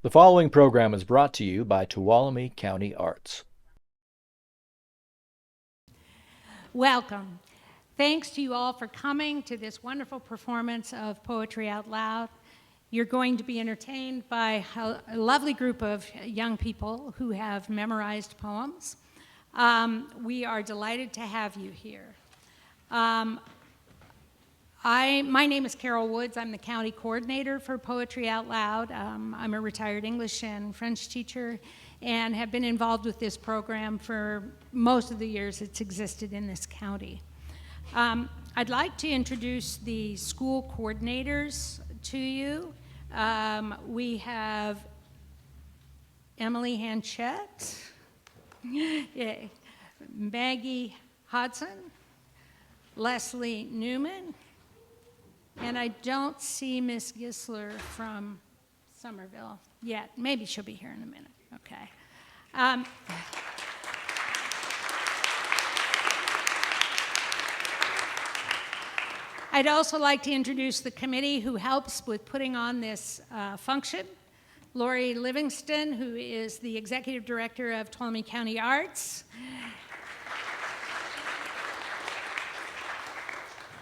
The following program is brought to you by Tuolumne County Arts. Welcome. Thanks to you all for coming to this wonderful performance of Poetry Out Loud. You're going to be entertained by a lovely group of young people who have memorized poems. We are delighted to have you here. My name is Carol Woods. I'm the county coordinator for Poetry Out Loud. I'm a retired English and French teacher and have been involved with this program for most of the years it's existed in this county. I'd like to introduce the school coordinators to you. We have Emily Hanchett, Maggie Hodson, Leslie Newman, and I don't see Miss Gisler from Summerville yet. Maybe she'll be here in a minute. Okay. I'd also like to introduce the committee who helps with putting on this function. Lori Livingston, who is the executive director of Tuolumne County Arts.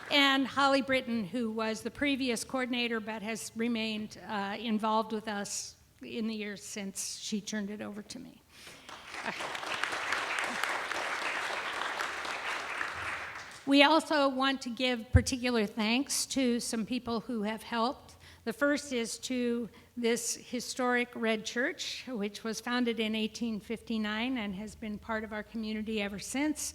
And Holly Britton, who was the previous coordinator but has remained involved with us in the years since she turned it over to me. We also want to give particular thanks to some people who have helped. The first is to this historic Red Church, which was founded in 1859 and has been part of our community ever since.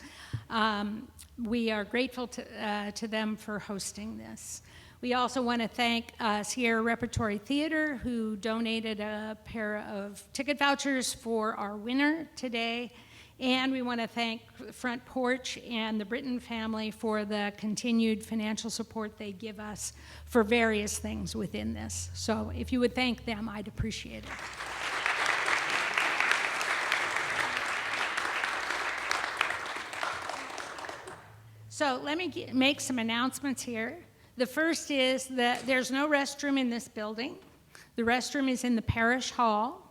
We are grateful to them for hosting this. We also want to thank Sierra Repertory Theater, who donated a pair of ticket vouchers for our winner today. And we want to thank Front Porch and the Britton family for the continued financial support they give us for various things within this. So if you would thank them, I'd appreciate it. So let me make some announcements here. The first is that there's no restroom in this building. The restroom is in the parish hall.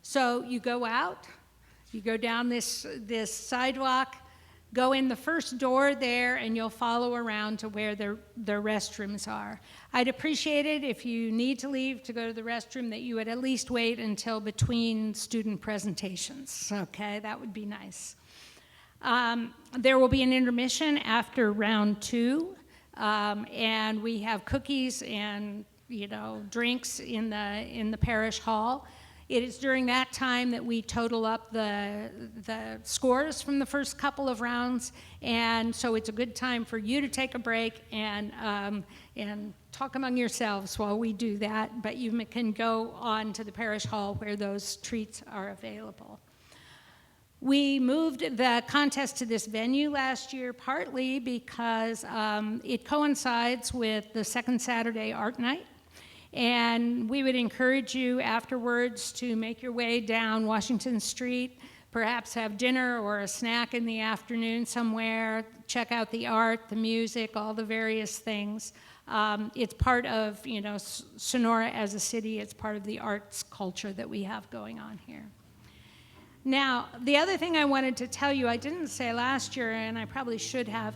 So you go out, you go down this sidewalk, go in the first door there, and you'll follow around to where the restrooms are. I'd appreciate it if you need to leave to go to the restroom that you would at least wait until between student presentations, okay? That would be nice. There will be an intermission after round 2, and we have cookies and drinks in the parish hall. It is during that time that we total up the scores from the first couple of rounds, and so it's a good time for you to take a break and talk among yourselves while we do that, but you can go on to the parish hall where those treats are available. We moved the contest to this venue last year partly because it coincides with the second Saturday art night. And we would encourage you afterwards to make your way down Washington Street, perhaps have dinner or a snack in the afternoon somewhere, check out the art, the music, all the various things. It's part of, Sonora as a city. It's part of the arts culture that we have going on here. Now, the other thing I wanted to tell you, I didn't say last year, and I probably should have.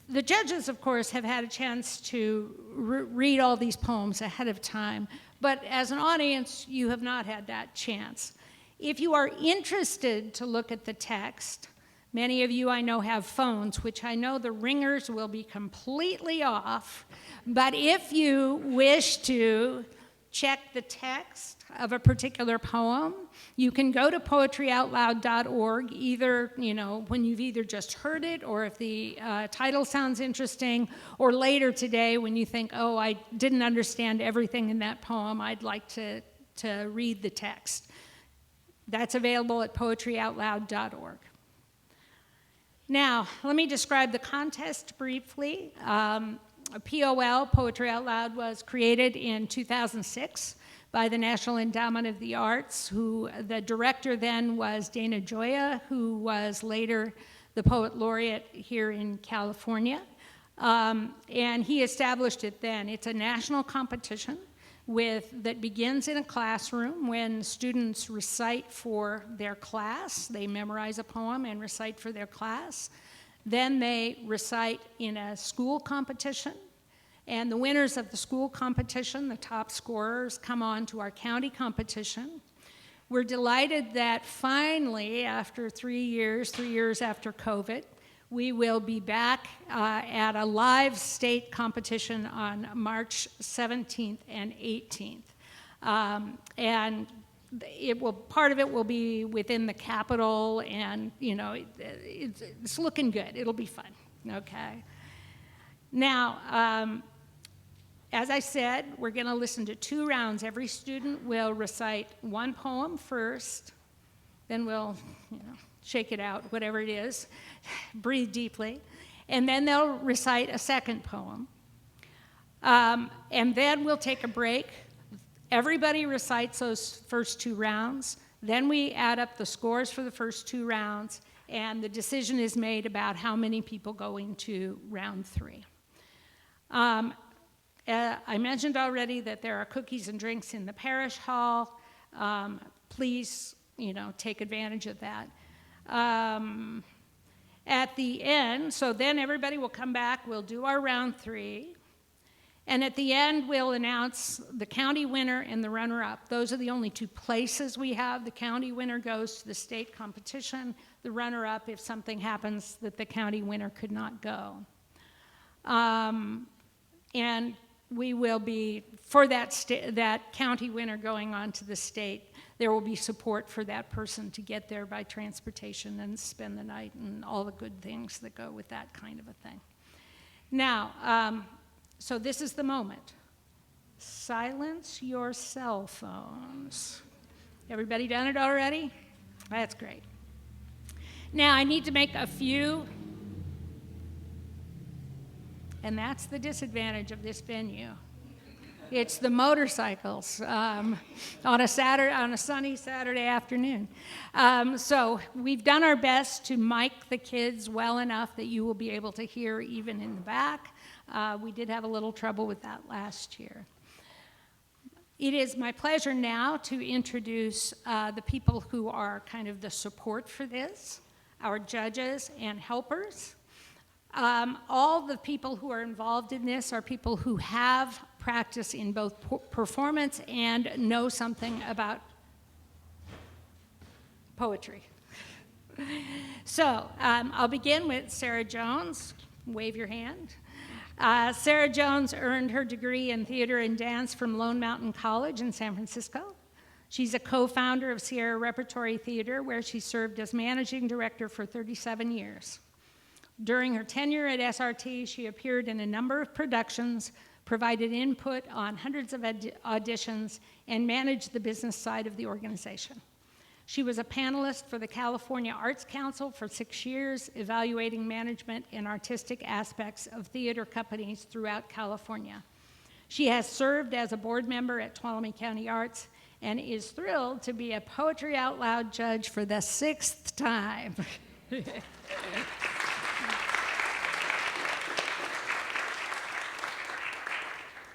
The judges, of course, have had a chance to read all these poems ahead of time, but as an audience, you have not had that chance. If you are interested to look at the text, many of you I know have phones, which I know the ringers will be completely off, but if you wish to check the text of a particular poem, you can go to poetryoutloud.org, either, when you've either just heard it or if the title sounds interesting, or later today when you think, oh, I didn't understand everything in that poem, I'd like to read the text. That's available at poetryoutloud.org. Now, let me describe the contest briefly. POL, Poetry Out Loud, was created in 2006 by the National Endowment of the Arts, who the director then was Dana Gioia, who was later the poet laureate here in California. And he established it then. It's a national competition that begins in a classroom when students recite for their class. They memorize a poem and recite for their class. Then they recite in a school competition. And the winners of the school competition, the top scorers, come on to our county competition. We're delighted that finally, after 3 years after COVID, we will be back at a live state competition on March 17th and 18th. And part of it will be within the Capitol, and it's looking good. It'll be fun, okay? Now, as I said, we're going to listen to 2 rounds. Every student will recite 1 poem first, then we'll, shake it out, whatever it is, breathe deeply, and then they'll recite a second poem. And then we'll take a break. Everybody recites those first 2 rounds. Then we add up the scores for the first 2 rounds, and the decision is made about how many people go into round 3. I mentioned already that there are cookies and drinks in the parish hall. Please, take advantage of that. At the end, so then everybody will come back, we'll do our round 3, and at the end we'll announce the county winner and the runner-up. Those are the only 2 places we have. The county winner goes to the state competition, the runner-up if something happens that the county winner could not go. And we will be, for that county winner going on to the state, there will be support for that person to get there by transportation and spend the night and all the good things that go with that kind of a thing. Now, so this is the moment. Silence your cell phones. Everybody done it already? That's great. Now, I need to make a few, and that's the disadvantage of this venue. It's the motorcycles on a sunny Saturday afternoon. So we've done our best to mic the kids well enough that you will be able to hear even in the back. We did have a little trouble with that last year. It is my pleasure now to introduce the people who are kind of the support for this, our judges and helpers. All the people who are involved in this are people who have practice in both performance and know something about poetry. So I'll begin with Sarah Jones. Wave your hand. Sarah Jones earned her degree in theater and dance from Lone Mountain College in San Francisco. She's a co-founder of Sierra Repertory Theater, where she served as managing director for 37 years. During her tenure at SRT, she appeared in a number of productions, provided input on hundreds of auditions, and managed the business side of the organization. She was a panelist for the California Arts Council for 6 years, evaluating management and artistic aspects of theater companies throughout California. She has served as a board member at Tuolumne County Arts and is thrilled to be a Poetry Out Loud judge for the 6th time.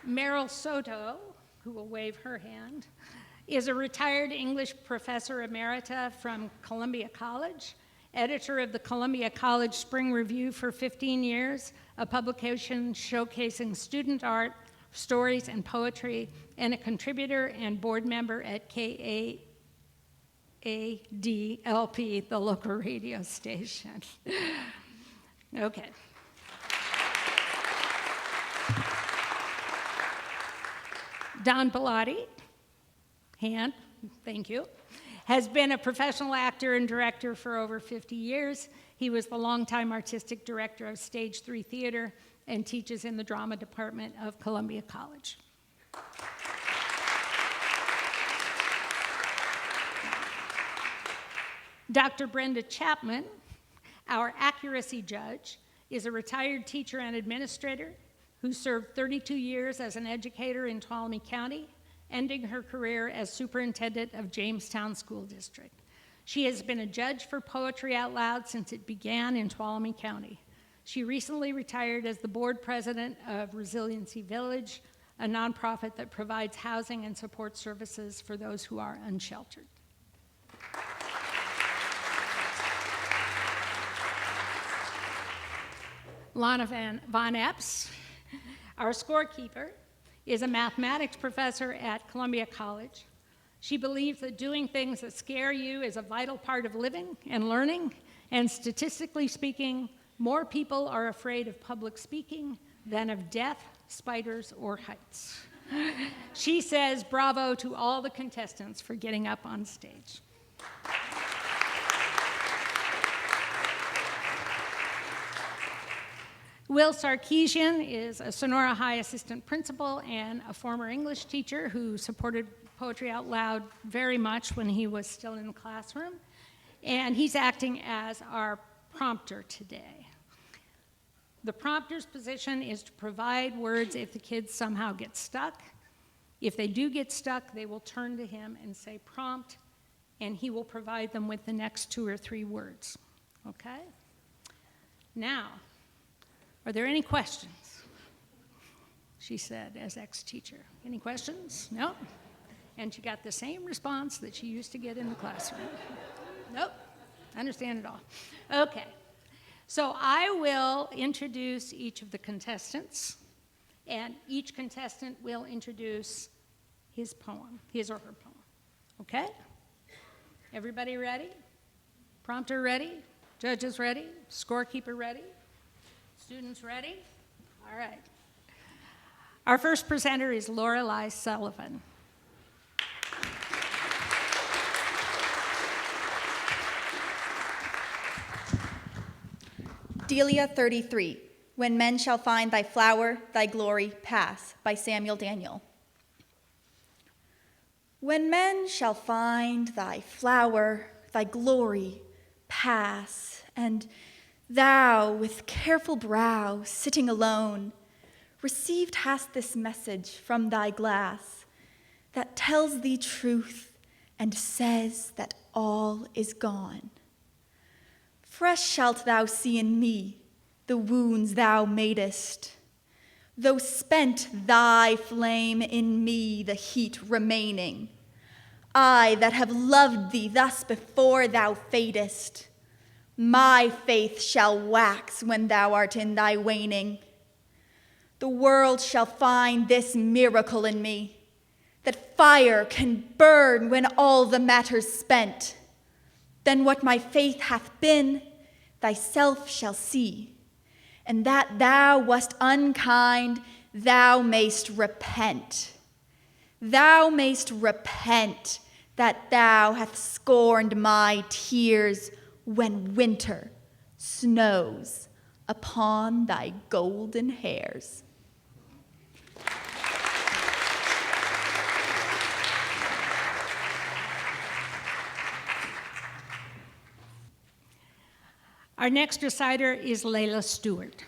Meryl Soto, who will wave her hand, is a retired English professor emerita from Columbia College, editor of the Columbia College Spring Review for 15 years, a publication showcasing student art, stories, and poetry, and a contributor and board member at KAADLP, the local radio station. Okay. Don Bellotti, hand, thank you, has been a professional actor and director for over 50 years. He was the longtime artistic director of Stage 3 Theater and teaches in the drama department of Columbia College. Dr. Brenda Chapman, our accuracy judge, is a retired teacher and administrator who served 32 years as an educator in Tuolumne County, ending her career as superintendent of Jamestown School District. She has been a judge for Poetry Out Loud since it began in Tuolumne County. She recently retired as the board president of Resiliency Village, a nonprofit that provides housing and support services for those who are unsheltered. Lana Von Epps, our scorekeeper, is a mathematics professor at Columbia College. She believes that doing things that scare you is a vital part of living and learning, and statistically speaking, more people are afraid of public speaking than of death, spiders, or heights. She says bravo to all the contestants for getting up on stage. Will Sarkeesian is a Sonora High assistant principal and a former English teacher who supported Poetry Out Loud very much when he was still in the classroom. And he's acting as our prompter today. The prompter's position is to provide words if the kids somehow get stuck. If they do get stuck, they will turn to him and say prompt, and he will provide them with the next 2 or 3 words. Okay? Now, are there any questions? She said, as ex-teacher. Any questions? No? And she got the same response that she used to get in the classroom. Nope, understand it all. Okay, so I will introduce each of the contestants, and each contestant will introduce his poem, his or her poem. Okay? Everybody ready? Prompter ready? Judges ready? Scorekeeper ready? Students ready? All right. Our first presenter is Lorelei Sullivan. Delia 33, When Men Shall Find Thy Flower, Thy Glory Pass, by Samuel Daniel. When men shall find thy flower, thy glory pass, and thou, with careful brow, sitting alone, received hast this message from thy glass that tells thee truth and says that all is gone. Fresh shalt thou see in me the wounds thou madest, though spent thy flame in me the heat remaining. I that have loved thee thus before thou fadest, my faith shall wax when thou art in thy waning. The world shall find this miracle in me, that fire can burn when all the matter's spent. Then what my faith hath been, thyself shall see, and that thou wast unkind, thou mayst repent. Thou mayst repent that thou hast scorned my tears when winter snows upon thy golden hairs. Our next reciter is Leila Stuart.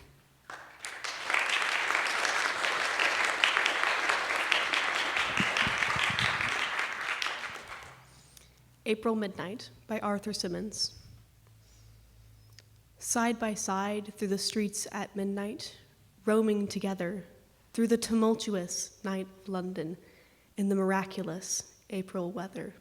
April Midnight by Arthur Symonds. Side by side through the streets at midnight, roaming together through the tumultuous night of London in the miraculous April weather.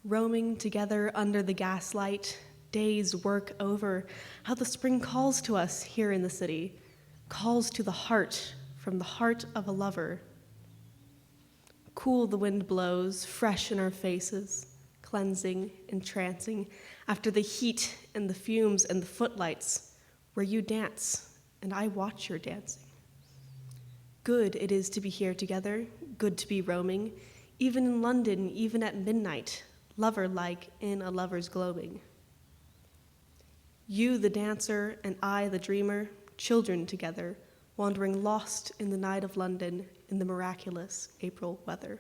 Roaming together under the gaslight, day's work over, how the spring calls to us here in the city, calls to the heart from the heart of a lover. Cool the wind blows, fresh in our faces, cleansing, entrancing, after the heat and the fumes and the footlights, where you dance and I watch your dancing. Good it is to be here together, good to be roaming, even in London, even at midnight, lover-like in a lover's globing. You the dancer and I the dreamer, children together, wandering lost in the night of London in the miraculous April weather.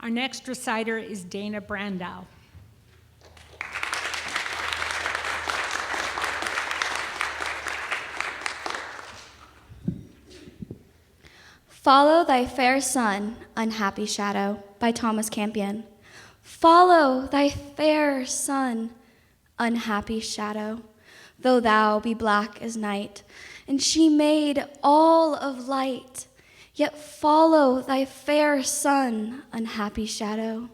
Our next reciter is Dana Brandau. Follow thy fair sun, unhappy shadow, by Thomas Campion. Follow thy fair sun, unhappy shadow, though thou be black as night, and she made all of light. Yet follow thy fair sun, unhappy shadow.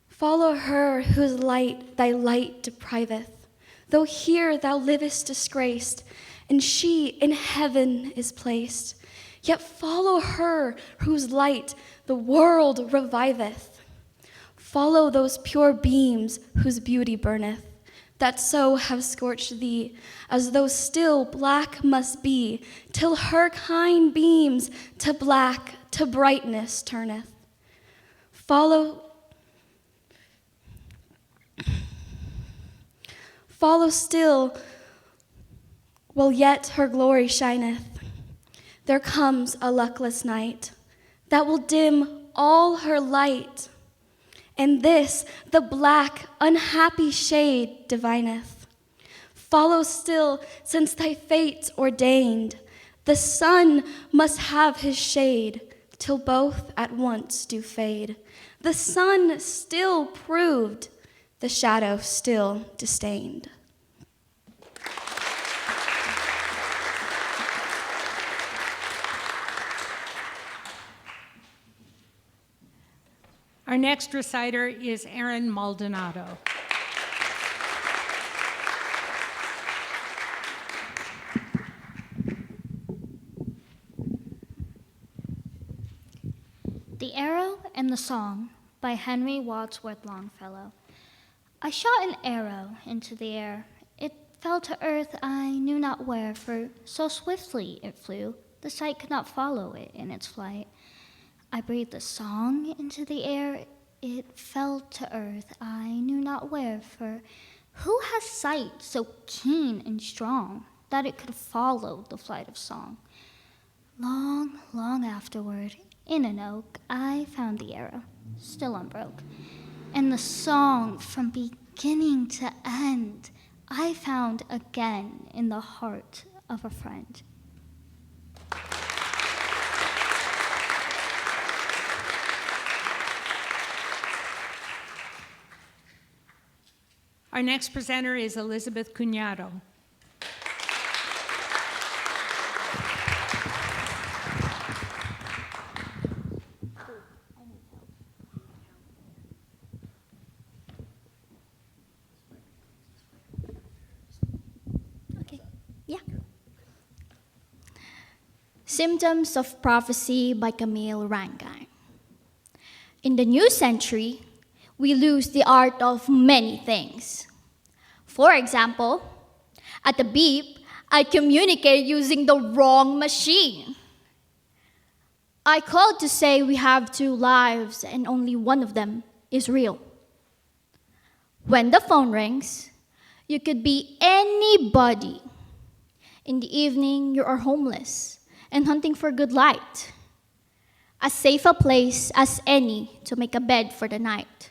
Follow her whose light thy light depriveth, though here thou livest disgraced, and she in heaven is placed. Yet follow her whose light the world reviveth. Follow those pure beams whose beauty burneth, that so have scorched thee, as though still black must be, till her kind beams to black, to brightness turneth. Follow still, while yet her glory shineth. There comes a luckless night that will dim all her light, and this the black, unhappy shade divineth. Follow still, since thy fate ordained, the sun must have his shade, till both at once do fade. The sun still proved, the shadow still disdained. Our next reciter is Erin Maldonado. The Arrow and the Song by Henry Wadsworth Longfellow. I shot an arrow into the air. It fell to earth I knew not where, for so swiftly it flew, the sight could not follow it in its flight. I breathed a song into the air. It fell to earth I knew not where, for who has sight so keen and strong that it could follow the flight of song? Long, long afterward, in an oak, I found the arrow, still unbroke, and the song from beginning to end I found again in the heart of a friend. Our next presenter is Elizabeth Cunado. Okay, yeah. Symptoms of Prophecy by Camille Rankin. In the new century, we lose the art of many things. For example, at the beep, I communicate using the wrong machine. I called to say we have 2 lives and only one of them is real. When the phone rings, you could be anybody. In the evening, you are homeless and hunting for good light, as safe a place as any to make a bed for the night.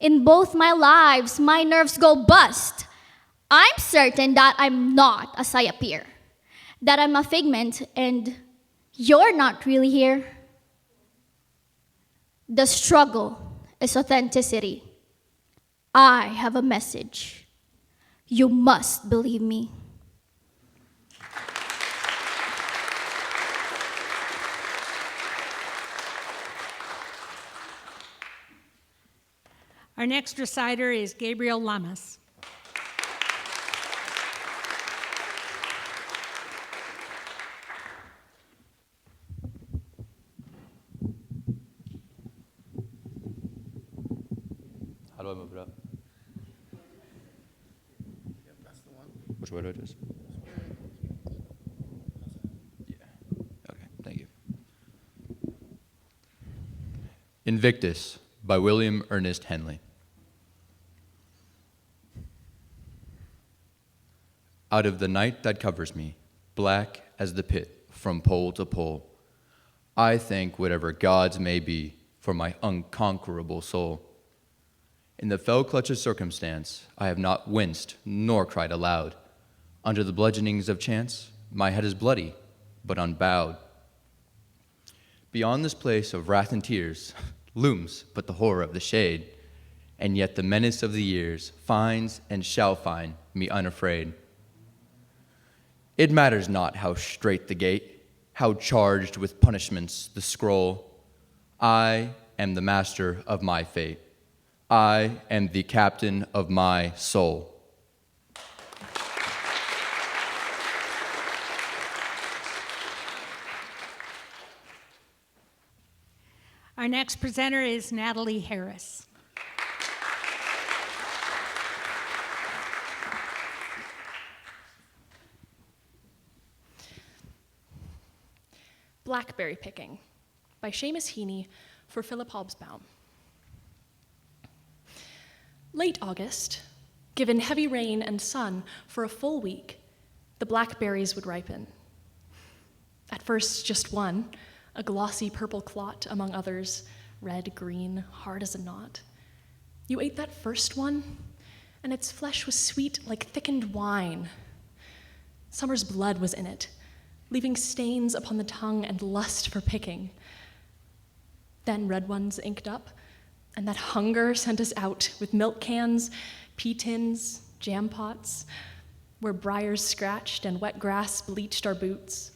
In both my lives, my nerves go bust. I'm certain that I'm not as I appear, that I'm a figment and you're not really here. The struggle is authenticity. I have a message. You must believe me. Our next reciter is Gabriel Lamas. How do I move it up? Yep, that's the one. Which way do I do this? Yeah. Okay, thank you. Invictus by William Ernest Henley. Out of the night that covers me, black as the pit from pole to pole, I thank whatever gods may be for my unconquerable soul. In the fell clutch of circumstance, I have not winced nor cried aloud. Under the bludgeonings of chance, my head is bloody, but unbowed. Beyond this place of wrath and tears looms but the horror of the shade, and yet the menace of the years finds and shall find me unafraid. It matters not how strait the gate, how charged with punishments the scroll. I am the master of my fate. I am the captain of my soul. Our next presenter is Natalie Harris. Blackberry Picking by Seamus Heaney for Philip Hobsbawm. Late August, given heavy rain and sun for a full week, the blackberries would ripen. At first, just one, a glossy purple clot among others, red, green, hard as a knot. You ate that first one, and its flesh was sweet like thickened wine. Summer's blood was in it, leaving stains upon the tongue and lust for picking. Then red ones inked up, and that hunger sent us out with milk cans, pea tins, jam pots, where briars scratched and wet grass bleached our boots.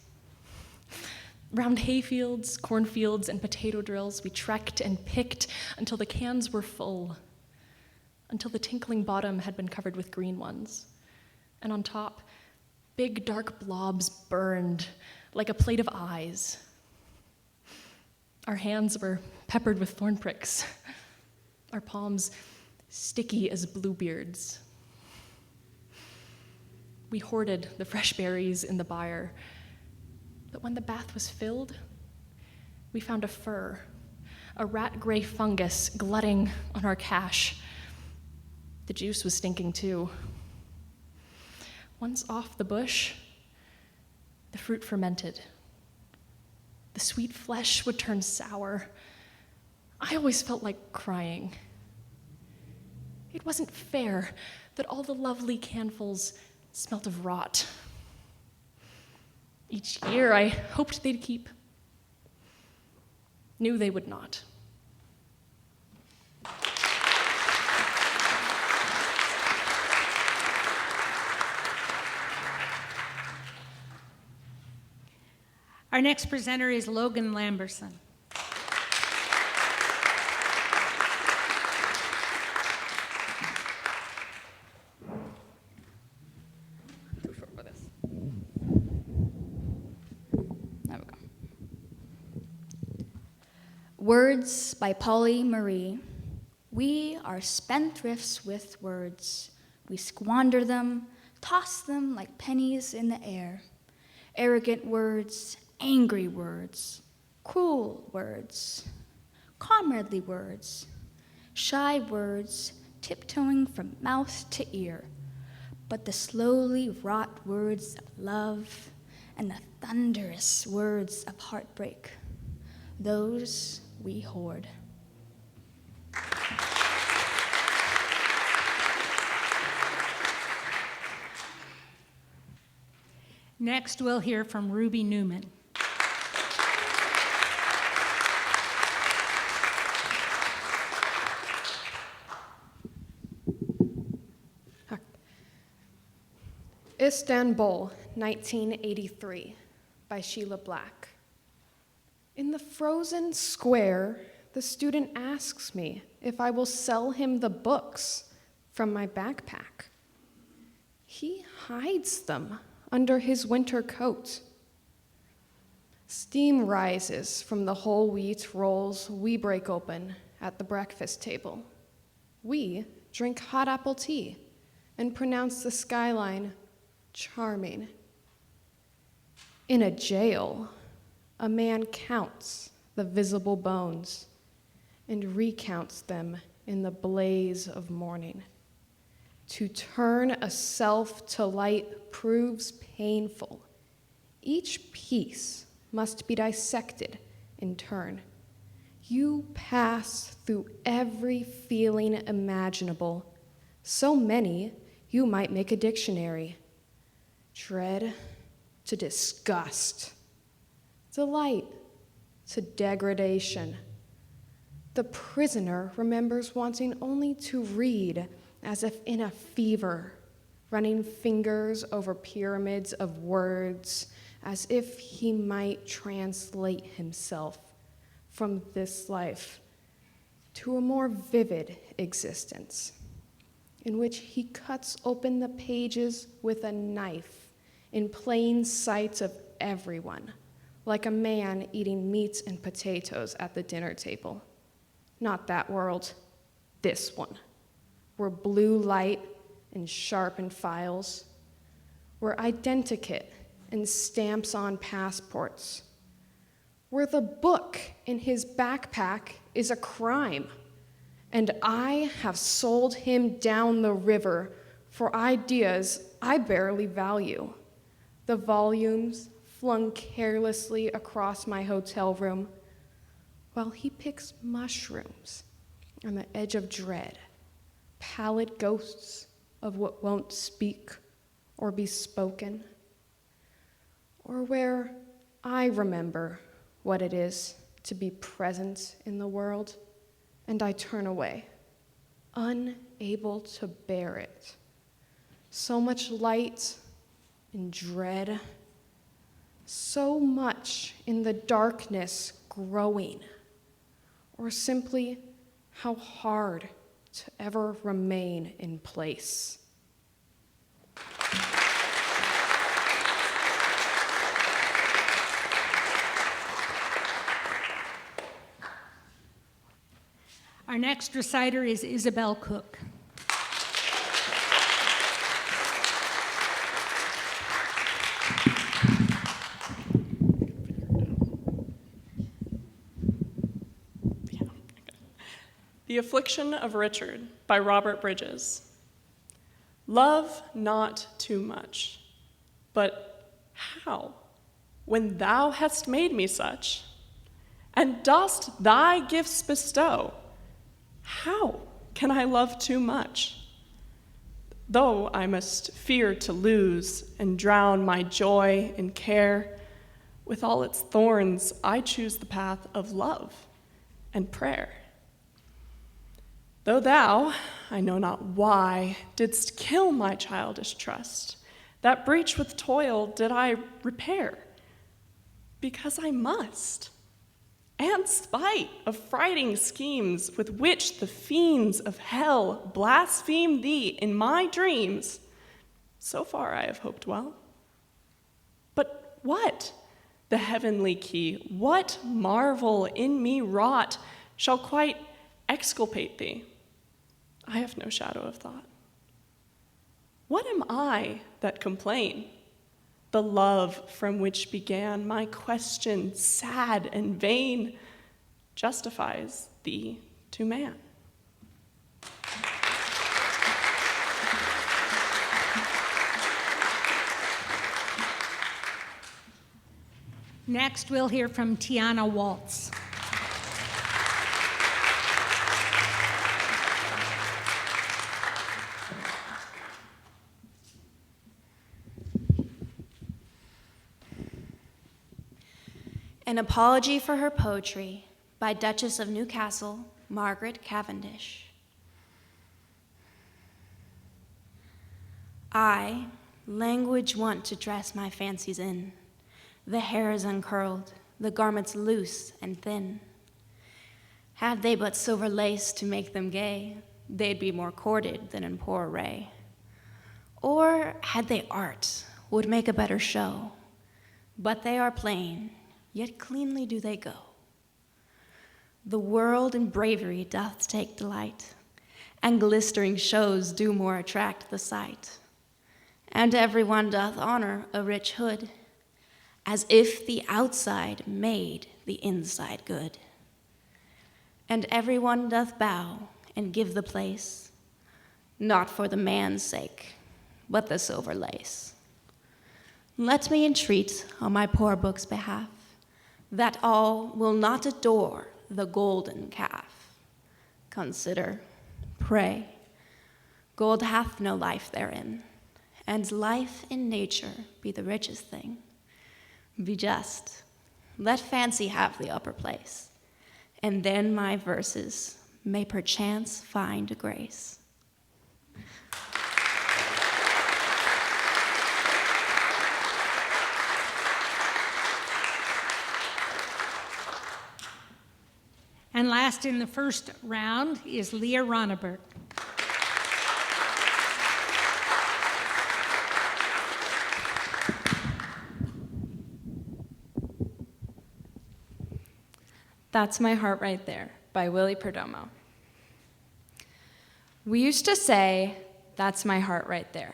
Round hayfields, cornfields, and potato drills, we trekked and picked until the cans were full, until the tinkling bottom had been covered with green ones. And on top, big dark blobs burned like a plate of eyes. Our hands were peppered with thorn pricks, our palms sticky as bluebeards. We hoarded the fresh berries in the byre, but when the bath was filled, we found a fur, a rat-gray fungus glutting on our cache. The juice was stinking too. Once off the bush, the fruit fermented. The sweet flesh would turn sour. I always felt like crying. It wasn't fair that all the lovely canfuls smelt of rot. Each year I hoped they'd keep. Knew they would not. Our next presenter is Logan Lamberson. There we go. Words by Polly Marie. We are spendthrifts with words. We squander them, toss them like pennies in the air. Arrogant words, angry words, cruel words, comradely words, shy words, tiptoeing from mouth to ear, but the slowly wrought words of love and the thunderous words of heartbreak, those we hoard. Next, we'll hear from Ruby Newman. Istanbul, 1983, by Sheila Black. In the frozen square, the student asks me if I will sell him the books from my backpack. He hides them under his winter coat. Steam rises from the whole wheat rolls we break open at the breakfast table. We drink hot apple tea and pronounce the skyline charming. In a jail, a man counts the visible bones and recounts them in the blaze of morning. To turn a self to light proves painful. Each piece must be dissected in turn. You pass through every feeling imaginable, so many you might make a dictionary. Dread to disgust, delight to degradation, The prisoner remembers wanting only to read as if in a fever, running fingers over pyramids of words as if he might translate himself from this life to a more vivid existence, in which he cuts open the pages with a knife in plain sight of everyone, like a man eating meat and potatoes at the dinner table. Not that world, this one, where blue light and sharpened files, where identikit and stamps on passports, where the book in his backpack is a crime, and I have sold him down the river for ideas I barely value. The volumes flung carelessly across my hotel room, while he picks mushrooms on the edge of dread, pallid ghosts of what won't speak or be spoken, or where I remember what it is to be present in the world, and I turn away, unable to bear it. So much light and dread, so much in the darkness growing, or simply how hard to ever remain in place. Our next reciter is Isabelle Cook. The Affliction of Richard by Robert Bridges. Love not too much, but how, when thou hast made me such, and dost thy gifts bestow, how can I love too much? Though I must fear to lose and drown my joy in care, with all its thorns I choose the path of love and prayer. Though thou, I know not why, didst kill my childish trust, that breach with toil did I repair, because I must, and spite of frighting schemes with which the fiends of hell blaspheme thee in my dreams, so far I have hoped well. But what, the heavenly key, what marvel in me wrought shall quite exculpate thee? I have no shadow of thought. What am I that complain? The love from which began my question, sad and vain, justifies thee to man. Next, we'll hear from Tianna Walts. An Apology for Her Poetry by Duchess of Newcastle, Margaret Cavendish. I, language wont to dress my fancies in, the hair is uncurled, the garments loose and thin. Had they but silver lace to make them gay, they'd be more courted than in poor array. Or had they art, would make a better show, but they are plain, yet cleanly do they go. The world in bravery doth take delight, and glistering shows do more attract the sight. And everyone doth honor a rich hood, as if the outside made the inside good. And everyone doth bow and give the place, not for the man's sake, but the silver lace. Let me entreat on my poor book's behalf, that all will not adore the golden calf. Consider, pray, gold hath no life therein, and life in nature be the richest thing. Be just, let fancy have the upper place, and then my verses may perchance find grace. And last in the first round is Liah Ronneberg. That's My Heart Right There by Willie Perdomo. We used to say, that's my heart right there,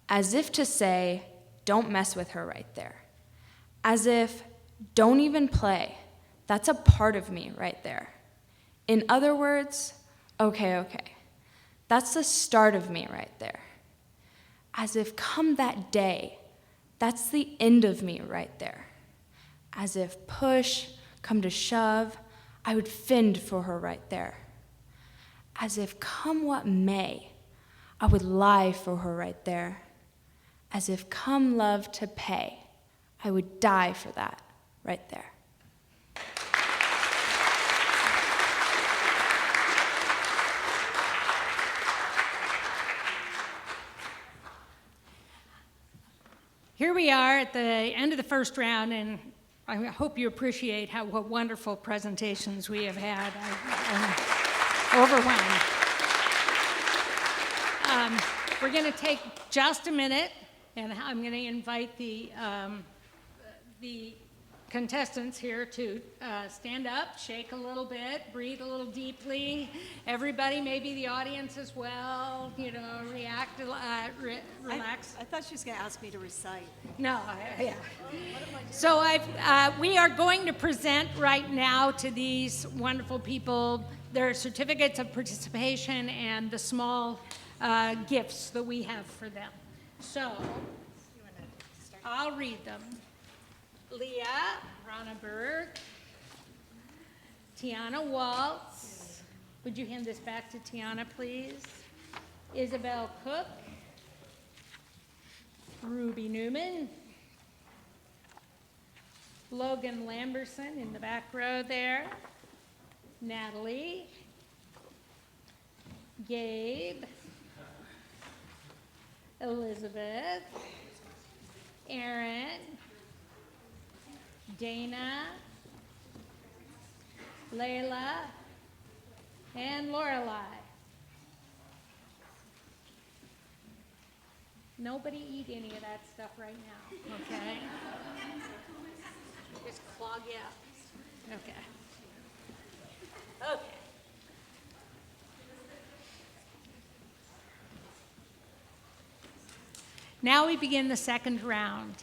as if to say, don't mess with her right there. As if, don't even play, that's a part of me right there. In other words, okay, that's the start of me right there. As if come that day, that's the end of me right there. As if push, come to shove, I would fend for her right there. As if come what may, I would lie for her right there. As if come love to pay, I would die for that right there. Here we are at the end of the first round, and I hope you appreciate what wonderful presentations we have had. I'm overwhelmed. We're going to take just a minute, and I'm going to invite the contestants here to stand up, shake a little bit, breathe a little deeply. Everybody, maybe the audience as well, react, relax. I thought she was going to ask me to recite. No, yeah. So we are going to present right now to these wonderful people their certificates of participation and the small gifts that we have for them. So I'll read them. Liah Ronneberg, Tianna Walts. Would you hand this back to Tianna, please? Isabelle Cook, Ruby Newman, Logan Lamberson in the back row there, Natalie, Gabe, Elizabeth, Erin, Dana, Leila, and Lorelei. Nobody eat any of that stuff right now, okay? Just clog you up. Okay. Okay. Now we begin the second round.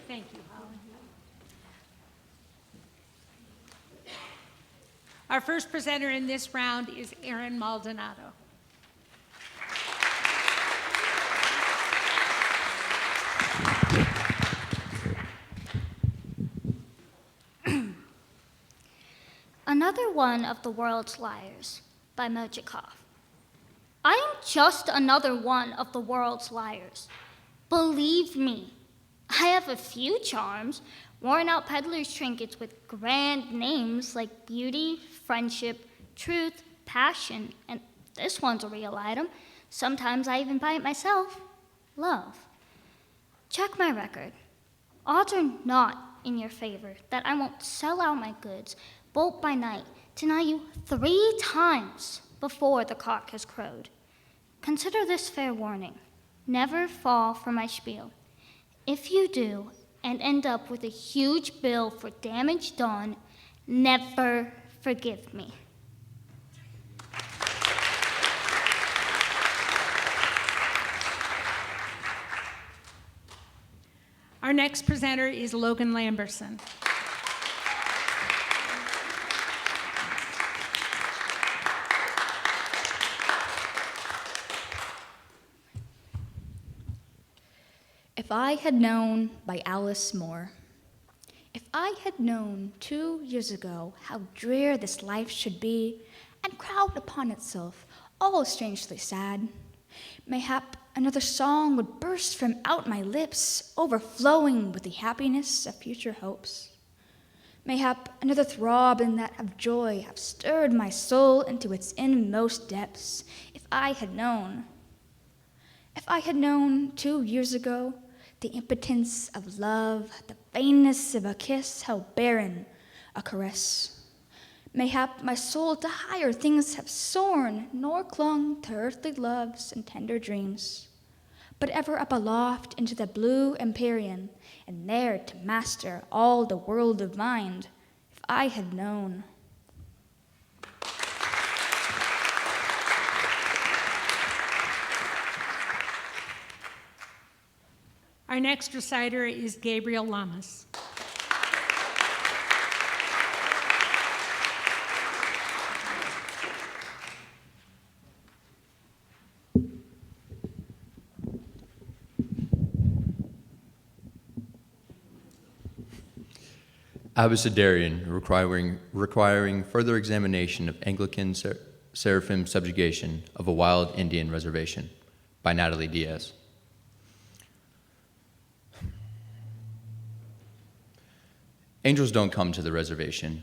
Thank you, Holly. Our first presenter in this round is Erin Maldonado. Another one of the world's liars by Mojikov. I am just another one of the world's liars. Believe me, I have a few charms, worn out peddler's trinkets with grand names like beauty, friendship, truth, passion, and this one's a real item. Sometimes I even buy it myself. Love. Check my record. Odds are not in your favor that I won't sell out my goods, bolt by night, deny you 3 times before the cock has crowed. Consider this fair warning. Never fall for my spiel. If you do, and end up with a huge bill for damage done, never forgive me. Our next presenter is Logan Lamberson. If I Had Known by Alice Moore. If I had known 2 years ago how drear this life should be, and crowd upon itself, all strangely sad, mayhap another song would burst from out my lips, overflowing with the happiness of future hopes. Mayhap another throb than that of joy have stirred my soul into its inmost depths, if I had known. If I had known 2 years ago the impotence of love, the vainness of a kiss, how barren a caress. Mayhap my soul to higher things have soared, nor clung to earthly loves and tender dreams, but ever up aloft into the blue empyrean, and there to master all the world of mind, if I had known. Our next reciter is Gabriel Lamas. Abecedarian, requiring further examination of Anglican seraphim subjugation of a wild Indian reservation, by Natalie Diaz. Angels don't come to the reservation.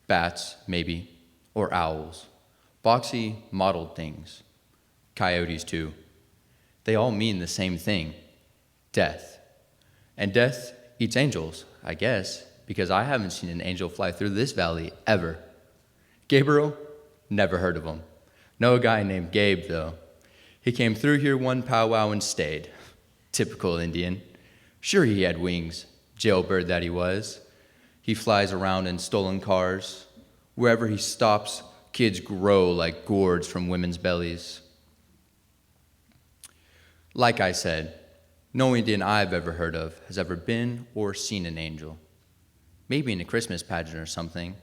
Bats, maybe, or owls. Boxy, mottled things. Coyotes, too. They all mean the same thing, death. And death eats angels, I guess, because I haven't seen an angel fly through this valley ever. Gabriel? Never heard of him. Know a guy named Gabe, though. He came through here one powwow and stayed. Typical Indian. Sure he had wings, jailbird that he was. He flies around in stolen cars. Wherever he stops, kids grow like gourds from women's bellies. Like I said, no Indian I've ever heard of has ever been or seen an angel. Maybe in a Christmas pageant or something.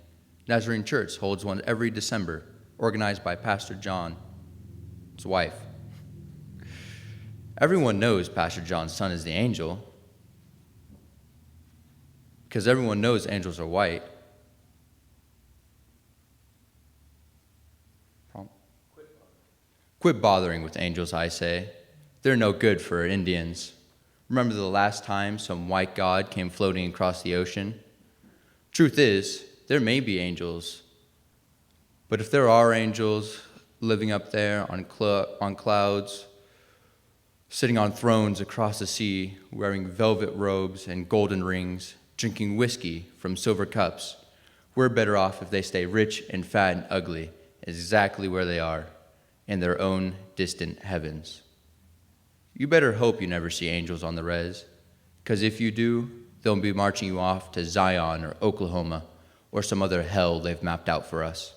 Nazarene Church holds one every December, organized by Pastor John, his wife. Everyone knows Pastor John's son is the angel, because everyone knows angels are white. Quit bothering with angels, I say. They're no good for Indians. Remember the last time some white god came floating across the ocean? Truth is, there may be angels, but if there are angels living up there on clouds, sitting on thrones across the sea, wearing velvet robes and golden rings, drinking whiskey from silver cups, we're better off if they stay rich and fat and ugly, exactly where they are, in their own distant heavens. You better hope you never see angels on the res, because if you do, they'll be marching you off to Zion or Oklahoma or some other hell they've mapped out for us.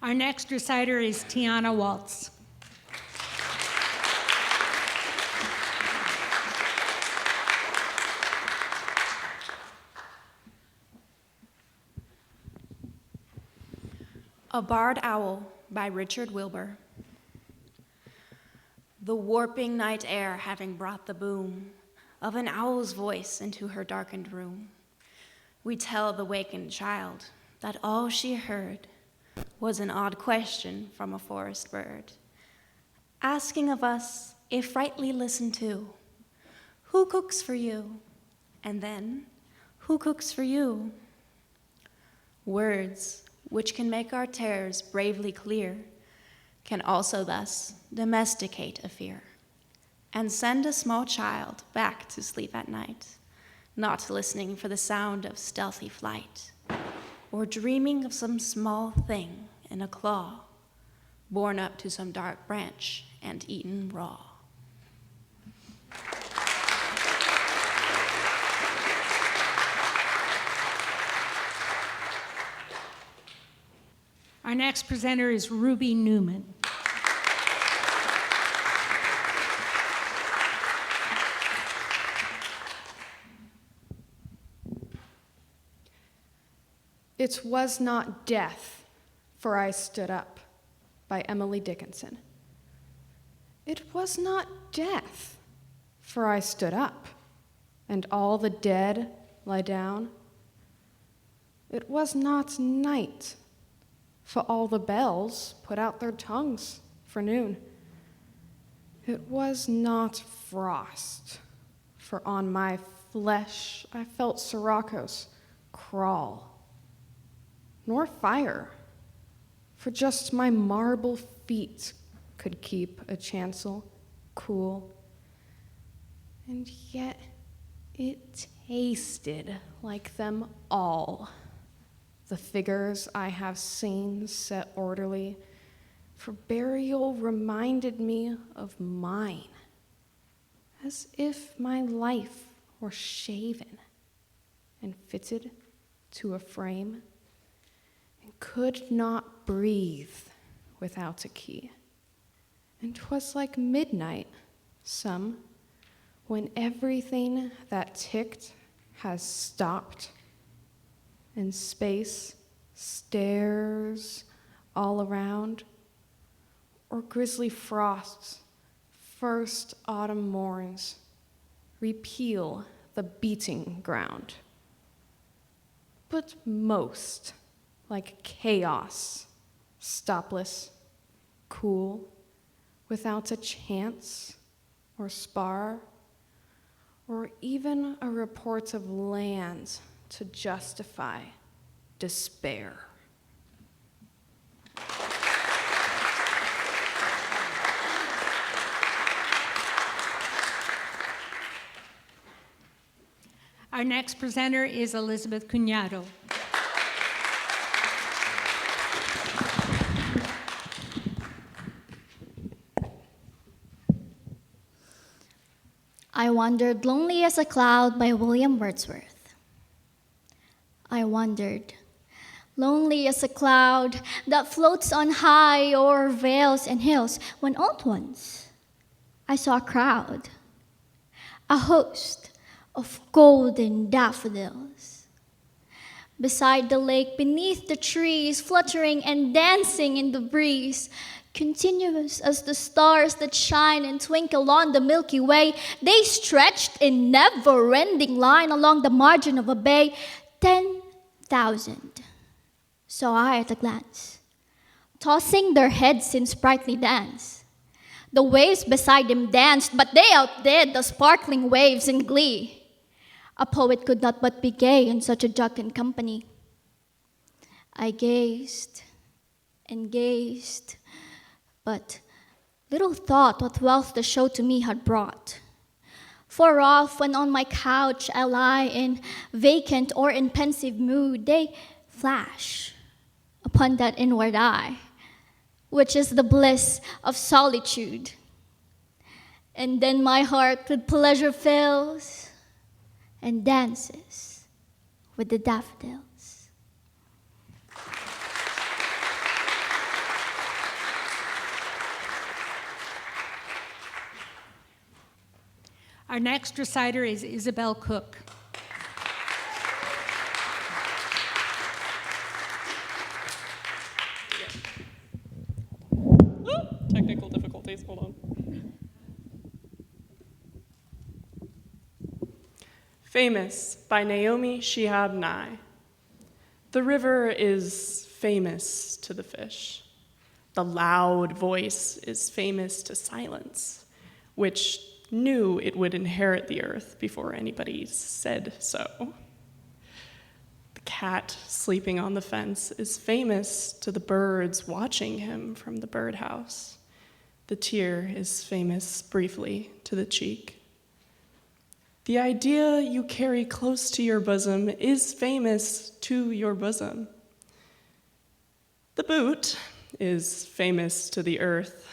Our next reciter is Tianna Walts. A Barred Owl by Richard Wilbur. The warping night air having brought the boom of an owl's voice into her darkened room, we tell the wakened child that all she heard was an odd question from a forest bird, asking of us, if rightly listened to, who cooks for you? And then, who cooks for you? Words which can make our terrors bravely clear, can also thus domesticate a fear, and send a small child back to sleep at night, not listening for the sound of stealthy flight, or dreaming of some small thing in a claw, borne up to some dark branch and eaten raw. Our next presenter is Ruby Newman. It was not death, for I stood up, by Emily Dickinson. It was not death, for I stood up, and all the dead lie down. It was not night, for all the bells put out their tongues for noon. It was not frost, for on my flesh I felt sirocco's crawl, nor fire, for just my marble feet could keep a chancel cool. And yet it tasted like them all, the figures I have seen set orderly, for burial reminded me of mine, as if my life were shaven and fitted to a frame, and could not breathe without a key. And 'twas like midnight, some, when everything that ticked has stopped, and space stares all around, or grisly frosts, first autumn morns, repeal the beating ground. But most like chaos, stopless, cool, without a chance or spar, or even a report of land to justify despair. Our next presenter is Elizabeth Cunado. I wandered lonely as a cloud by William Wordsworth. I wandered lonely as a cloud that floats on high o'er vales and hills, when all at once I saw a crowd, a host of golden daffodils. Beside the lake, beneath the trees, fluttering and dancing in the breeze, continuous as the stars that shine and twinkle on the Milky Way, they stretched in never-ending line along the margin of a bay. 10,000 saw I at a glance, tossing their heads in sprightly dance. The waves beside them danced, but they outdid the sparkling waves in glee. A poet could not but be gay in such a jocund company. I gazed and gazed, but little thought what wealth the show to me had brought. For oft, when on my couch I lie in vacant or in pensive mood, they flash upon that inward eye, which is the bliss of solitude. And then my heart with pleasure fills and dances with the daffodils. Our next reciter is Isabelle Cook. Technical difficulties, hold on. Famous by Naomi Shihab Nye. The river is famous to the fish. The loud voice is famous to silence, which knew it would inherit the earth before anybody said so. The cat sleeping on the fence is famous to the birds watching him from the birdhouse. The tear is famous briefly to the cheek. The idea you carry close to your bosom is famous to your bosom. The boot is famous to the earth,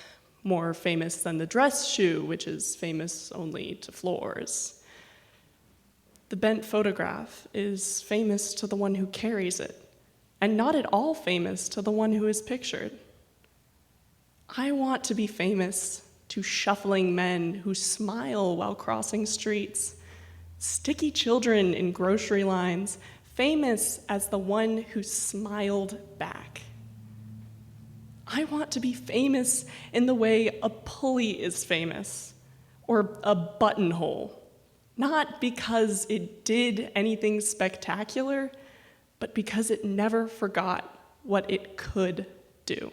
more famous than the dress shoe, which is famous only to floors. The bent photograph is famous to the one who carries it, and not at all famous to the one who is pictured. I want to be famous to shuffling men who smile while crossing streets, sticky children in grocery lines, famous as the one who smiled back. I want to be famous in the way a pulley is famous, or a buttonhole, not because it did anything spectacular, but because it never forgot what it could do.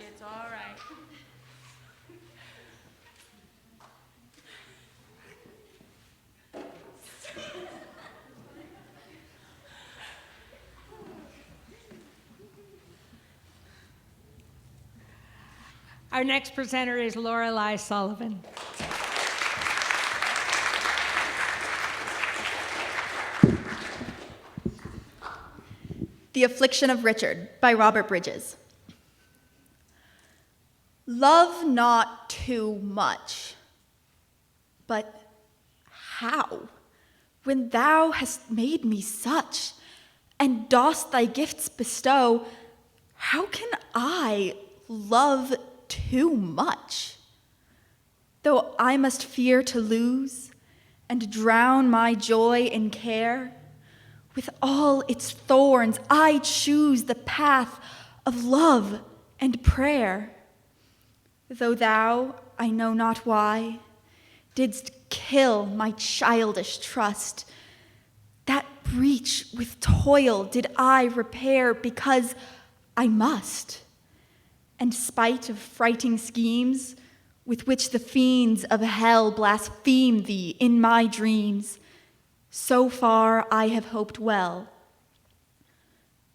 It's all right. Our next presenter is Lorelei Sullivan. The Affliction of Richard by Robert Bridges. Love not too much, but how? When thou hast made me such, and dost thy gifts bestow, how can I love too much? Though I must fear to lose, and drown my joy in care, with all its thorns I choose the path of love and prayer. Though thou, I know not why, didst kill my childish trust, that breach with toil did I repair because I must. And spite of frighting schemes with which the fiends of hell blaspheme thee in my dreams, so far I have hoped well.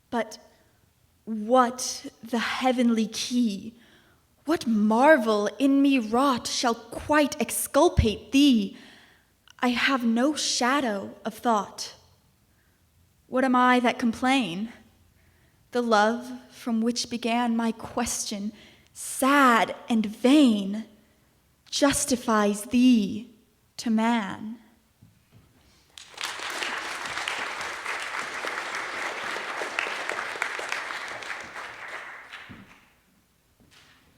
But what the heavenly key, what marvel in me wrought shall quite exculpate thee? I have no shadow of thought. What am I that complain? The love from which began my question, sad and vain, justifies thee to man.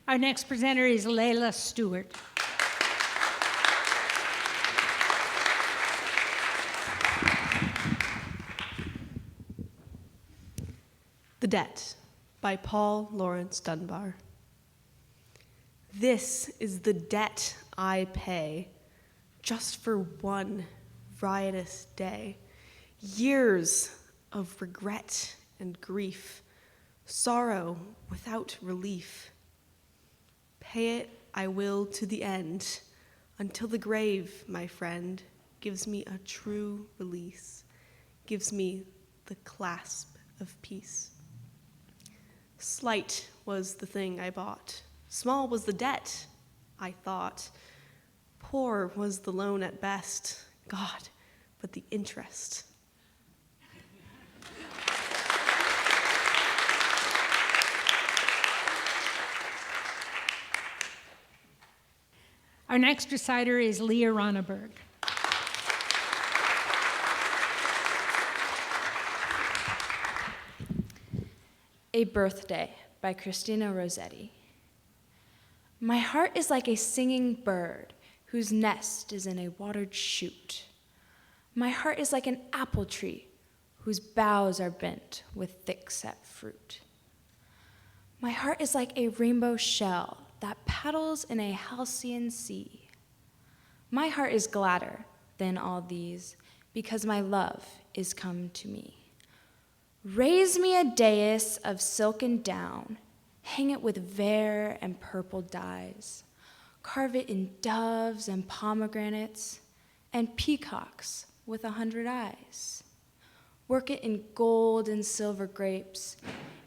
Our next presenter is Leila Stuart. The Debt by Paul Laurence Dunbar. This is the debt I pay just for one riotous day. Years of regret and grief, sorrow without relief. Pay it I will to the end, until the grave, my friend, gives me a true release, gives me the clasp of peace. Slight was the thing I bought, small was the debt, I thought. Poor was the loan at best, God, but the interest. Our next reciter is Liah Ronneberg. A Birthday by Christina Rossetti. My heart is like a singing bird whose nest is in a watered shoot. My heart is like an apple tree whose boughs are bent with thick-set fruit. My heart is like a rainbow shell that paddles in a halcyon sea. My heart is gladder than all these because my love is come to me. Raise me a dais of silken down, hang it with vair and purple dyes, carve it in doves and pomegranates and peacocks with 100 eyes. Work it in gold and silver grapes,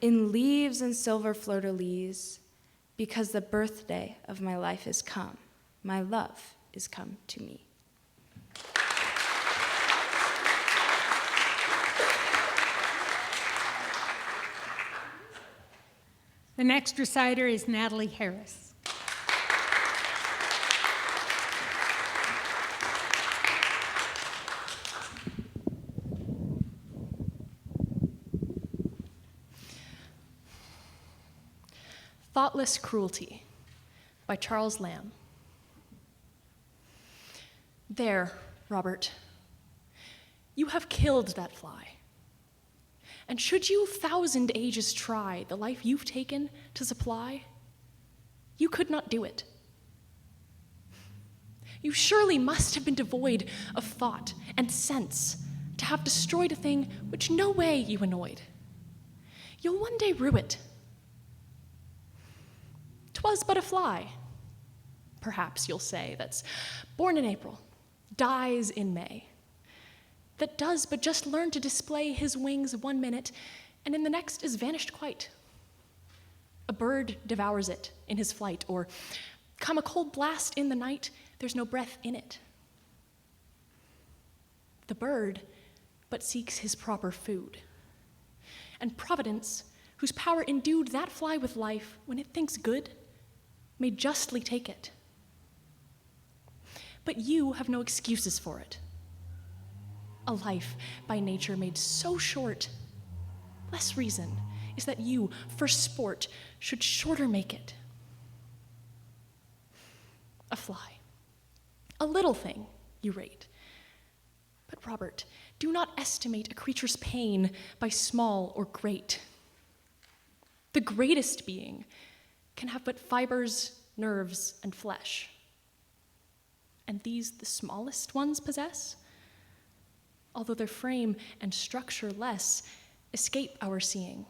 in leaves and silver fleur-de-lis, because the birthday of my life is come, my love is come to me. The next reciter is Natalie Harris. Thoughtless Cruelty by Charles Lamb. There, Robert, you have killed that fly. And should you 1,000 ages try the life you've taken to supply, you could not do it. You surely must have been devoid of thought and sense to have destroyed a thing which no way you annoyed. You'll one day rue it. 'Twas but a fly, perhaps you'll say, that's born in April, dies in May, that does but just learn to display his wings 1 minute, and in the next is vanished quite. A bird devours it in his flight, or come a cold blast in the night, there's no breath in it. The bird but seeks his proper food, and Providence, whose power endued that fly with life, when it thinks good, may justly take it. But you have no excuses for it. A life by nature made so short, less reason is that you, for sport, should shorter make it. A fly, a little thing you rate. But Robert, do not estimate a creature's pain by small or great. The greatest being can have but fibers, nerves, and flesh. And these the smallest ones possess, although their frame and structure less escape our seeing.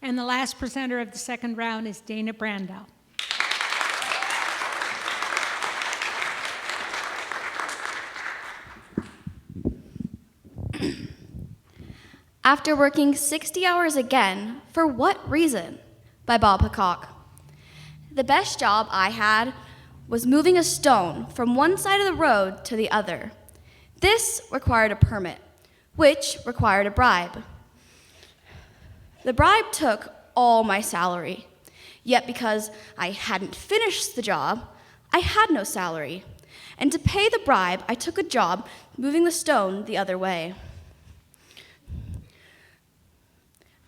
And the last presenter of the second round is Dana Brandau. After working 60 hours again, for what reason? By Bob Hickok. The best job I had was moving a stone from one side of the road to the other. This required a permit, which required a bribe. The bribe took all my salary, yet because I hadn't finished the job, I had no salary. And to pay the bribe, I took a job moving the stone the other way.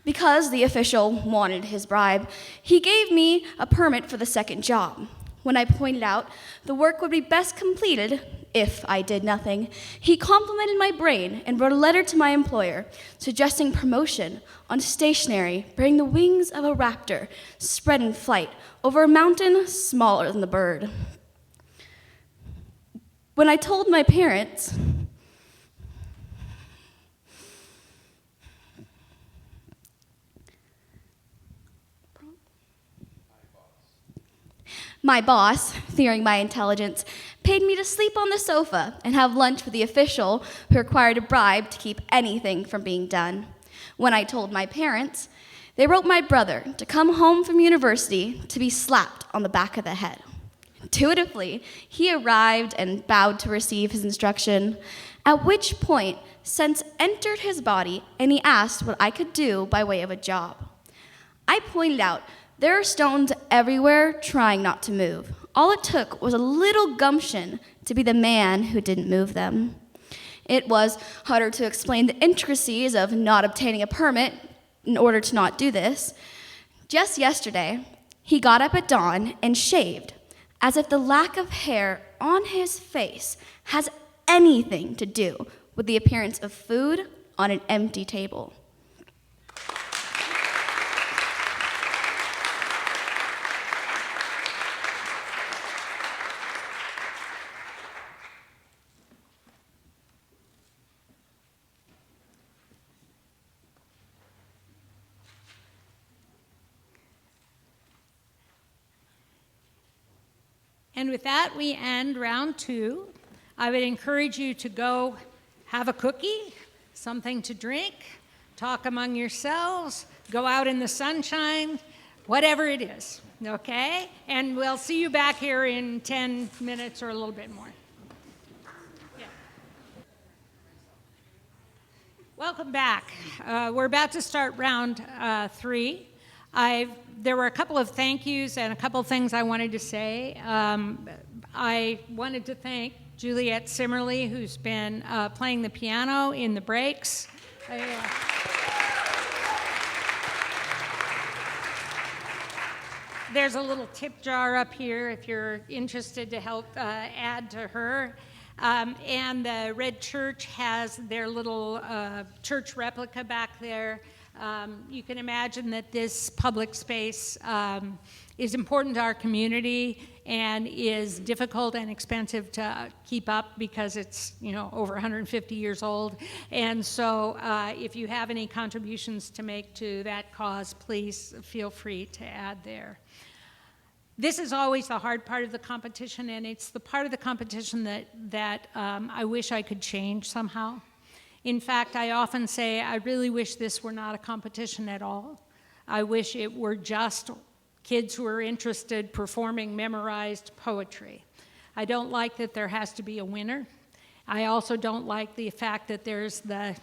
Because the official wanted his bribe, he gave me a permit for the second job. When I pointed out the work would be best completed if I did nothing, he complimented my brain and wrote a letter to my employer suggesting promotion on stationery bearing the wings of a raptor spread in flight over a mountain smaller than the bird. When I told my parents, my boss, fearing my intelligence, paid me to sleep on the sofa and have lunch with the official who required a bribe to keep anything from being done. When I told my parents, they wrote my brother to come home from university to be slapped on the back of the head. Intuitively, he arrived and bowed to receive his instruction, at which point sense entered his body and he asked what I could do by way of a job. I pointed out there are stones everywhere trying not to move. All it took was a little gumption to be the man who didn't move them. It was harder to explain the intricacies of not obtaining a permit in order to not do this. Just yesterday, he got up at dawn and shaved, as if the lack of hair on his face has anything to do with the appearance of food on an empty table. And with that, we end round two. I would encourage you to go have a cookie, something to drink, talk among yourselves, go out in the sunshine, whatever it is, okay? And we'll see you back here in 10 minutes or a little bit more. Yeah. Welcome back. We're about to start round three. There were a couple of thank yous and a couple of things I wanted to say. I wanted to thank Juliet Simmerly, who's been playing the piano in the breaks. There's a little tip jar up here if you're interested to help add to her. And the Red Church has their little church replica back there. You can imagine that this public space is important to our community and is difficult and expensive to keep up because it's, over 150 years old. And so if you have any contributions to make to that cause, please feel free to add there. This is always the hard part of the competition, and it's the part of the competition that I wish I could change somehow. In fact, I often say I really wish this were not a competition at all. I wish it were just kids who are interested performing memorized poetry. I don't like that there has to be a winner. I also don't like the fact that there's the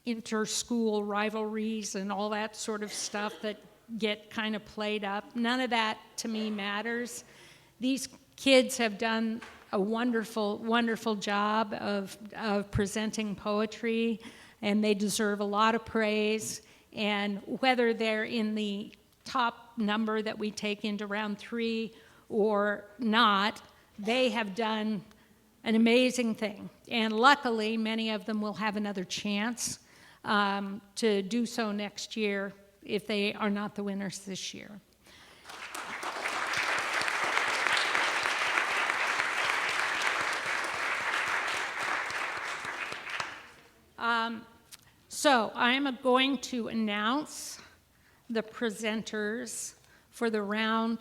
inter-school rivalries and all that sort of stuff that get kind of played up. None of that to me matters. These kids have done a wonderful, wonderful job of presenting poetry, and they deserve a lot of praise. And whether they're in the top number that we take into round 3 or not, they have done an amazing thing. And luckily, many of them will have another chance to do so next year if they are not the winners this year. So I am going to announce the presenters for the round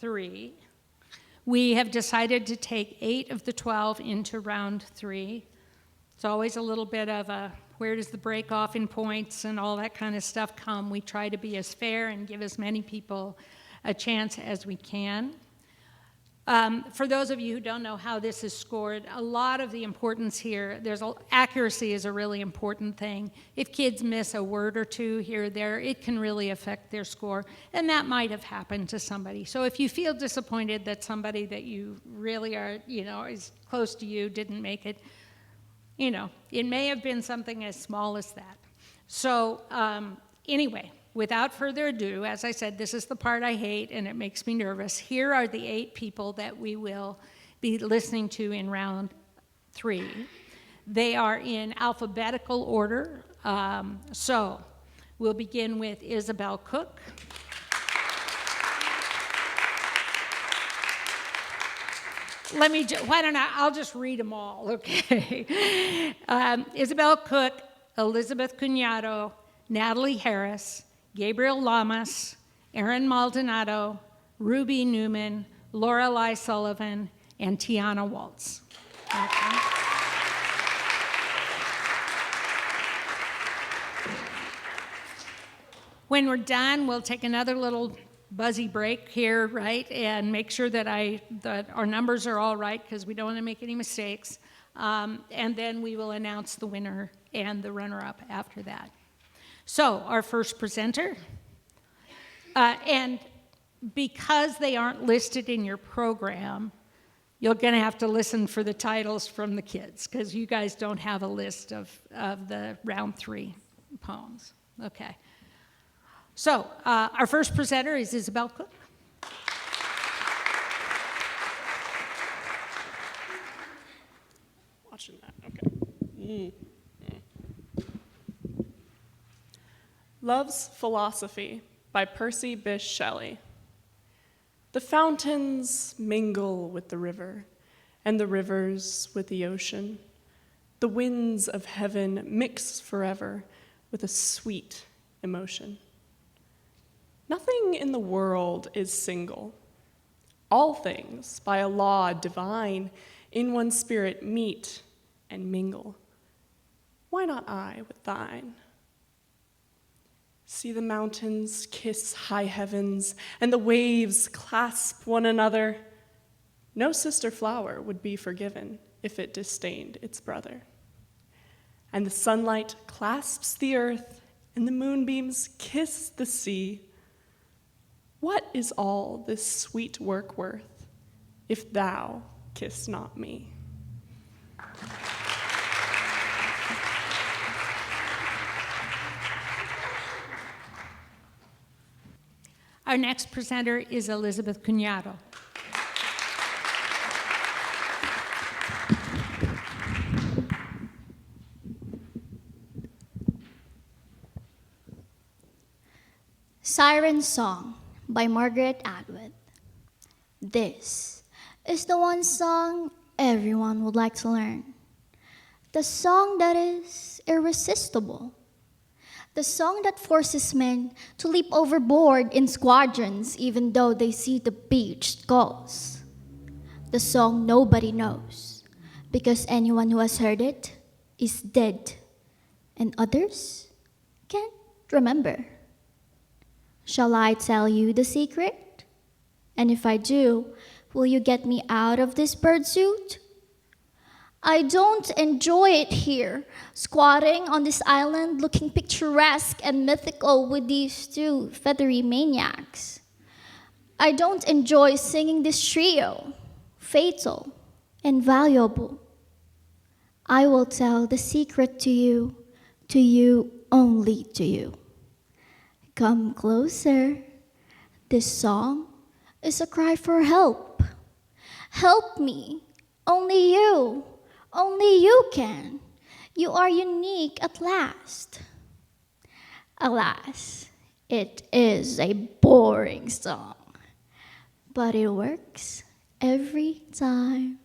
3. We have decided to take 8 of the 12 into round 3. It's always a little bit of a, where does the break off in points and all that kind of stuff come? We try to be as fair and give as many people a chance as we can. For those of you who don't know how this is scored, a lot of the importance here, accuracy is a really important thing. If kids miss a word or two here or there, it can really affect their score, and that might have happened to somebody. So if you feel disappointed that somebody that you really are, is close to you didn't make it, it may have been something as small as that. So anyway, without further ado, as I said, this is the part I hate and it makes me nervous. Here are the 8 people that we will be listening to in round 3. They are in alphabetical order. So we'll begin with Isabelle Cook. I'll just read them all, okay? Isabelle Cook, Elizabeth Cunado, Natalie Harris, Gabriel Lamas, Erin Maldonado, Ruby Newman, Lorelei Sullivan, and Tianna Walts. Okay. When we're done, we'll take another little buzzy break here, right, and make sure that our numbers are all right because we don't want to make any mistakes. And then we will announce the winner and the runner-up after that. So our first presenter, and because they aren't listed in your program, you're going to have to listen for the titles from the kids because you guys don't have a list of the round 3 poems. Okay. So our first presenter is Isabelle Cook. Watching that, okay. Love's Philosophy by Percy Bysshe Shelley. The fountains mingle with the river, and the rivers with the ocean. The winds of heaven mix forever with a sweet emotion. Nothing in the world is single. All things, by a law divine, in one spirit meet and mingle. Why not I with thine? See the mountains kiss high heavens, and the waves clasp one another. No sister flower would be forgiven if it disdained its brother. And the sunlight clasps the earth, and the moonbeams kiss the sea. What is all this sweet work worth if thou kiss not me. Our next presenter is Elizabeth Cunado. Siren Song by Margaret Atwood. This is the one song everyone would like to learn. The song that is irresistible. The song that forces men to leap overboard in squadrons even though they see the beached gulls. The song nobody knows because anyone who has heard it is dead and others can't remember. Shall I tell you the secret? And if I do, will you get me out of this birdsuit? I don't enjoy it here, squatting on this island looking picturesque and mythical with these two feathery maniacs. I don't enjoy singing this trio, fatal and valuable. I will tell the secret to you, only to you. Come closer. This song is a cry for help. Help me. Only you can. You are unique at last. Alas, it is a boring song, but it works every time.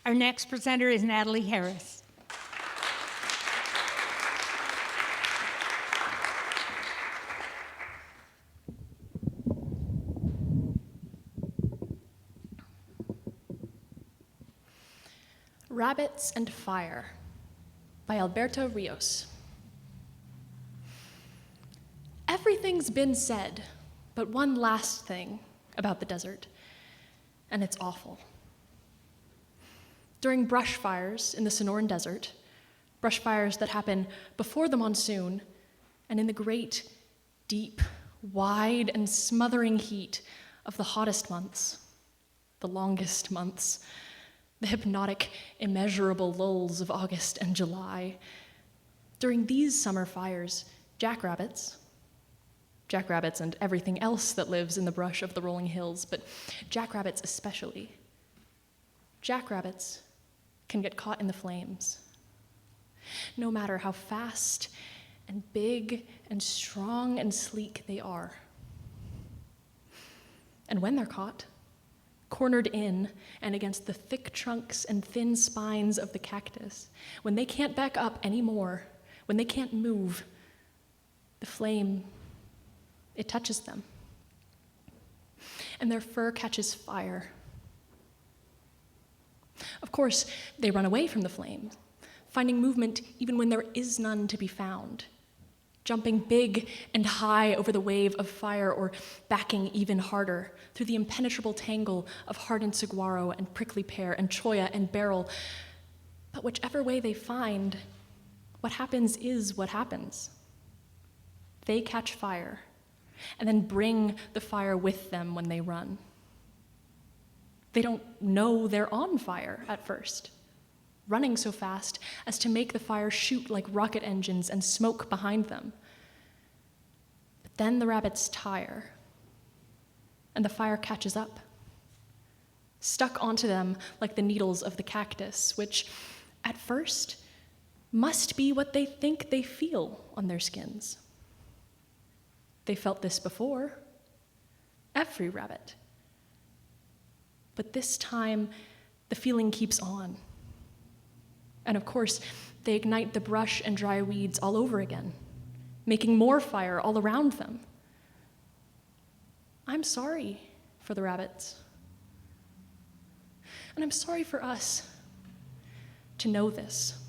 Our next presenter is Natalie Harris. Rabbits and Fire by Alberto Rios. Everything's been said, but one last thing about the desert, and it's awful. During brush fires in the Sonoran Desert, brush fires that happen before the monsoon and in the great, deep, wide, and smothering heat of the hottest months, the longest months, the hypnotic, immeasurable lulls of August and July. During these summer fires, jackrabbits and everything else that lives in the brush of the rolling hills, but jackrabbits especially, jackrabbits can get caught in the flames. No matter how fast and big and strong and sleek they are. And when they're caught, cornered in and against the thick trunks and thin spines of the cactus, when they can't back up anymore, when they can't move, the flame, it touches them. And their fur catches fire. Of course, they run away from the flames, finding movement even when there is none to be found, jumping big and high over the wave of fire or backing even harder through the impenetrable tangle of hardened saguaro and prickly pear and cholla and beryl. But whichever way they find, what happens is what happens. They catch fire and then bring the fire with them when they run. They don't know they're on fire at first, running so fast as to make the fire shoot like rocket engines and smoke behind them. But then the rabbits tire, and the fire catches up, stuck onto them like the needles of the cactus, which, at first, must be what they think they feel on their skins. They felt this before, every rabbit. But this time, the feeling keeps on. And of course, they ignite the brush and dry weeds all over again, making more fire all around them. I'm sorry for the rabbits. And I'm sorry for us to know this.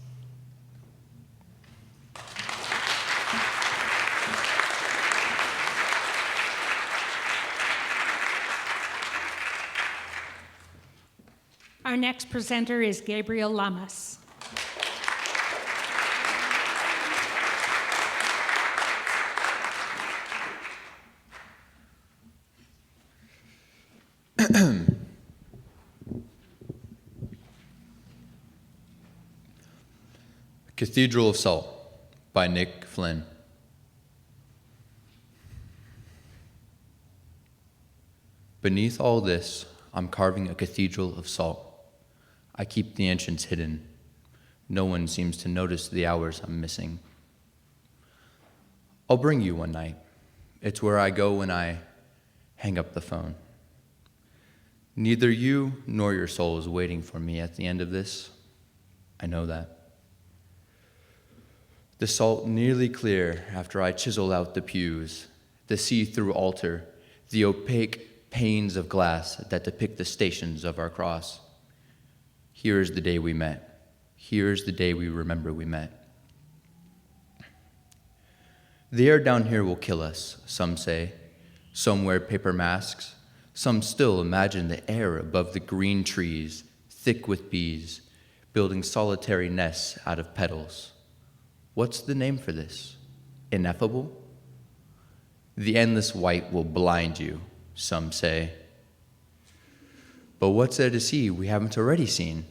Our next presenter is Gabriel Lamas. Cathedral of Salt by Nick Flynn. Beneath all this, I'm carving a cathedral of salt. I keep the entrance hidden. No one seems to notice the hours I'm missing. I'll bring you one night. It's where I go when I hang up the phone. Neither you nor your soul is waiting for me at the end of this. I know that. The salt nearly clear after I chisel out the pews, the see-through altar, the opaque panes of glass that depict the stations of our cross. Here is the day we met. Here is the day we remember we met. The air down here will kill us, some say. Some wear paper masks. Some still imagine the air above the green trees, thick with bees, building solitary nests out of petals. What's the name for this? Ineffable? The endless white will blind you, some say. But what's there to see we haven't already seen?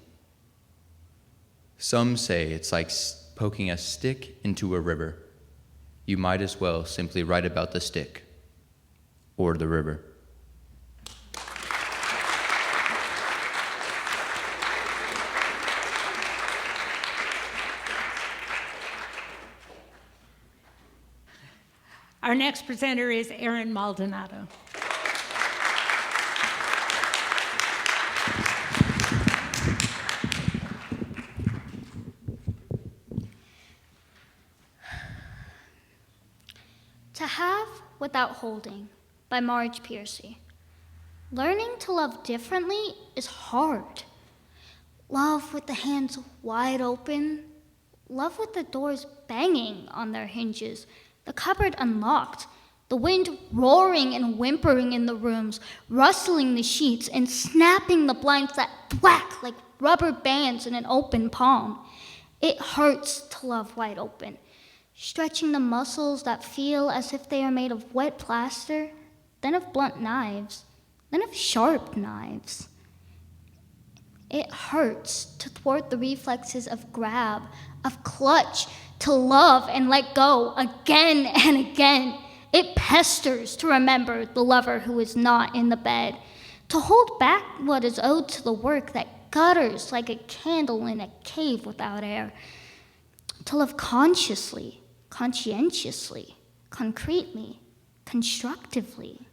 Some say it's like poking a stick into a river. You might as well simply write about the stick or the river. Our next presenter is Erin Maldonado. To Have Without Holding by Marge Piercy. Learning to love differently is hard. Love with the hands wide open. Love with the doors banging on their hinges. The cupboard unlocked, the wind roaring and whimpering in the rooms, rustling the sheets and snapping the blinds that thwack like rubber bands in an open palm. It hurts to love wide open, stretching the muscles that feel as if they are made of wet plaster, then of blunt knives, then of sharp knives. It hurts to thwart the reflexes of grab, of clutch, to love and let go again and again. It pesters to remember the lover who is not in the bed, to hold back what is owed to the work that gutters like a candle in a cave without air, to love consciously, conscientiously, concretely, constructively.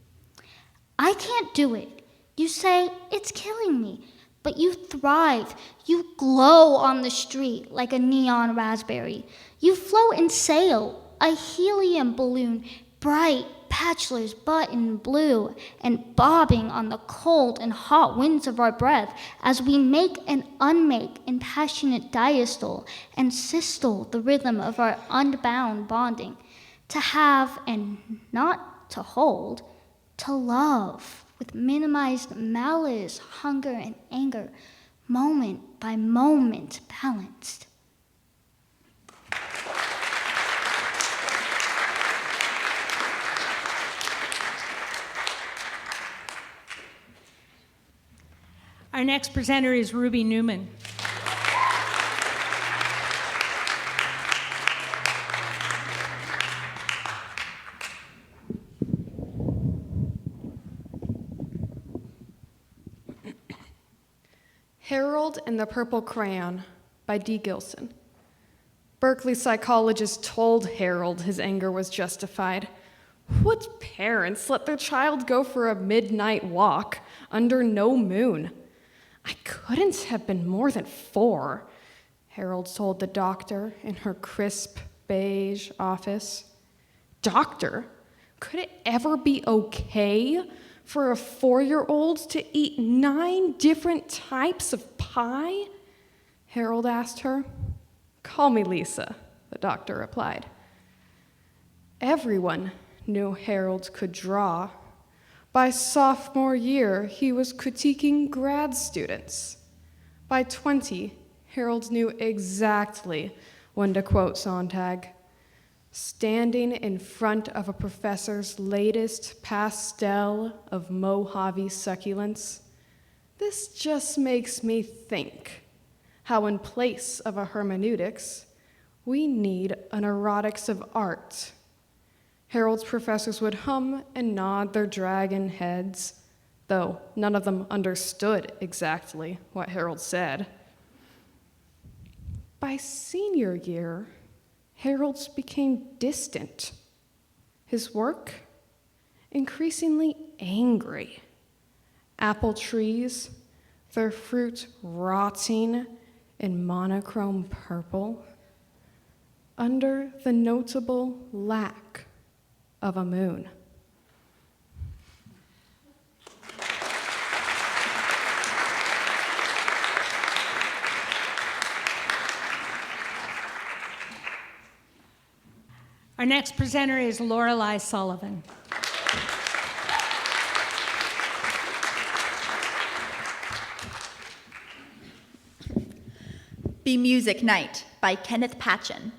I can't do it. You say, it's killing me. But you thrive. You glow on the street like a neon raspberry. You float and sail, a helium balloon, bright, bachelor's button blue, and bobbing on the cold and hot winds of our breath as we make and unmake in passionate diastole and systole the rhythm of our unbound bonding. To have and not to hold, to love. With minimized malice, hunger, and anger, moment by moment balanced. Our next presenter is Ruby Newman. Harold and the Purple Crayon by D. Gilson. Berkeley psychologist told Harold his anger was justified. What parents let their child go for a midnight walk under no moon? I couldn't have been more than 4, Harold told the doctor in her crisp beige office. Doctor, could it ever be okay for a 4-year-old to eat 9 different types of pie? Harold asked her. Call me Lisa, the doctor replied. Everyone knew Harold could draw. By sophomore year, he was critiquing grad students. By 20, Harold knew exactly when to quote Sontag. Standing in front of a professor's latest pastel of Mojave succulents, this just makes me think how in place of a hermeneutics, We need an erotics of art. Harold's professors would hum and nod their dragon heads, though none of them understood exactly what Harold said. By senior year, Harold's became distant. His work, increasingly angry. Apple trees, their fruit rotting in monochrome purple, under the notable lack of a moon. Our next presenter is Lorelei Sullivan. Be Music Night by Kenneth Patchen.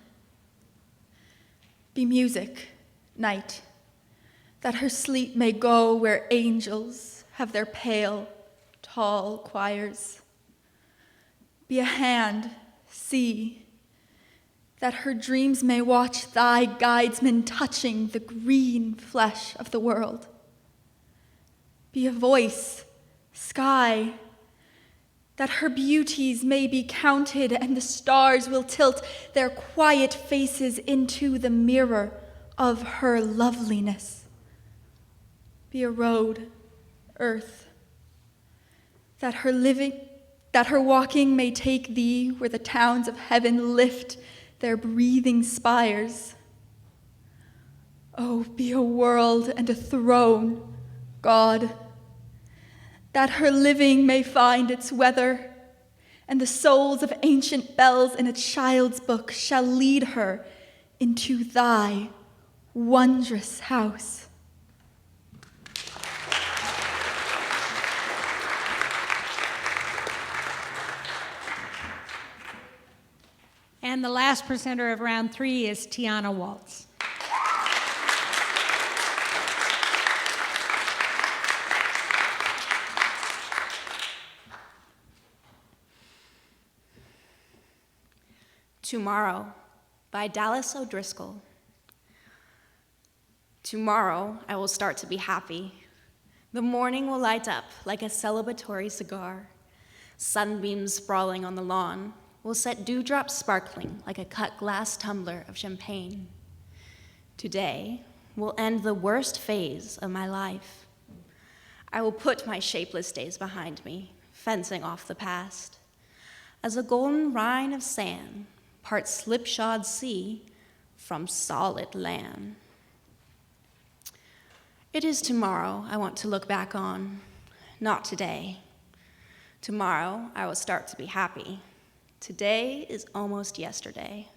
Be music, night, that her sleep may go where angels have their pale, tall choirs. Be a hand, see, that her dreams may watch thy guidesmen touching the green flesh of the world. Be a voice, sky, that her beauties may be counted and the stars will tilt their quiet faces into the mirror of her loveliness. Be a road, earth, that her walking may take thee where the towns of heaven lift their breathing spires. Oh, be a world and a throne, God, that her living may find its weather, and the souls of ancient bells in a child's book shall lead her into thy wondrous house. And the last presenter of round 3 is Tianna Walts. Tomorrow by Dallas O'Driscoll. Tomorrow I will start to be happy. The morning will light up like a celebratory cigar. Sunbeams sprawling on the lawn will set dewdrops sparkling like a cut glass tumbler of champagne. Today will end the worst phase of my life. I will put my shapeless days behind me, fencing off the past. As a golden rind of sand parts slipshod sea from solid land. It is tomorrow I want to look back on, not today. Tomorrow I will start to be happy. Today is almost yesterday.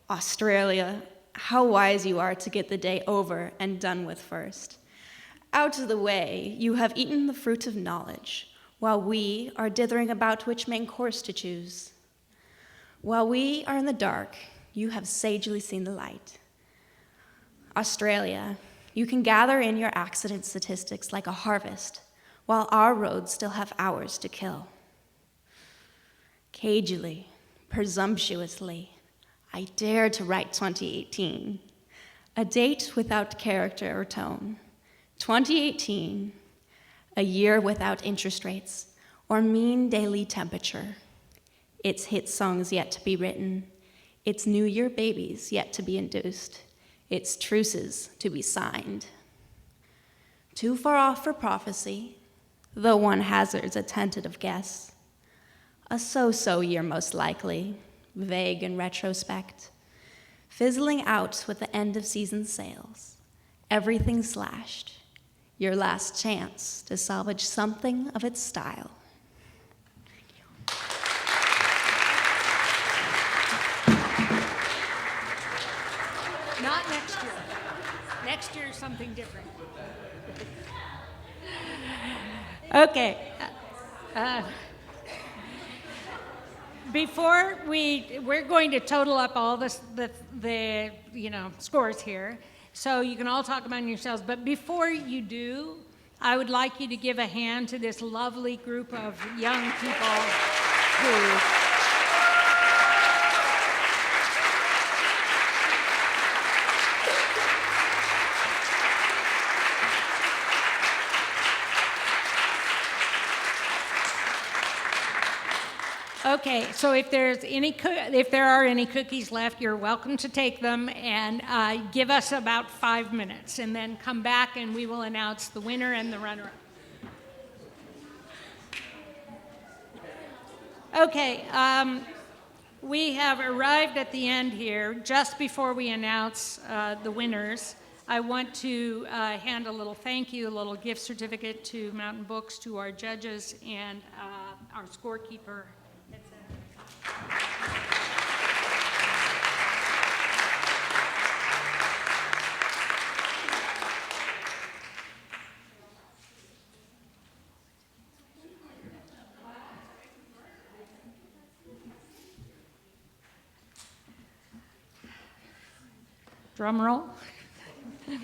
Australia, how wise you are to get the day over and done with first. Out of the way, you have eaten the fruit of knowledge, while we are dithering about which main course to choose. While we are in the dark, you have sagely seen the light. Australia, you can gather in your accident statistics like a harvest, while our roads still have hours to kill. Cagily, presumptuously, I dare to write 2018, a date without character or tone. 2018, a year without interest rates or mean daily temperature. Its hit songs yet to be written, its New Year babies yet to be induced, its truces to be signed. Too far off for prophecy, though one hazards a tentative guess. A so-so year most likely, vague in retrospect, fizzling out with the end of season sales, everything slashed, your last chance to salvage something of its style. Not next year. Next year is something different. Okay. Before we're going to total up all the scores here, so you can all talk among yourselves. But before you do, I would like you to give a hand to this lovely group of young people who Okay, so if there are any cookies left, you're welcome to take them and give us about 5 minutes, and then come back and we will announce the winner and the runner-up. Okay, we have arrived at the end here. Just before we announce the winners, I want to hand a little thank you, a little gift certificate to Mountain Books, to our judges, and our scorekeeper. Drum roll. Good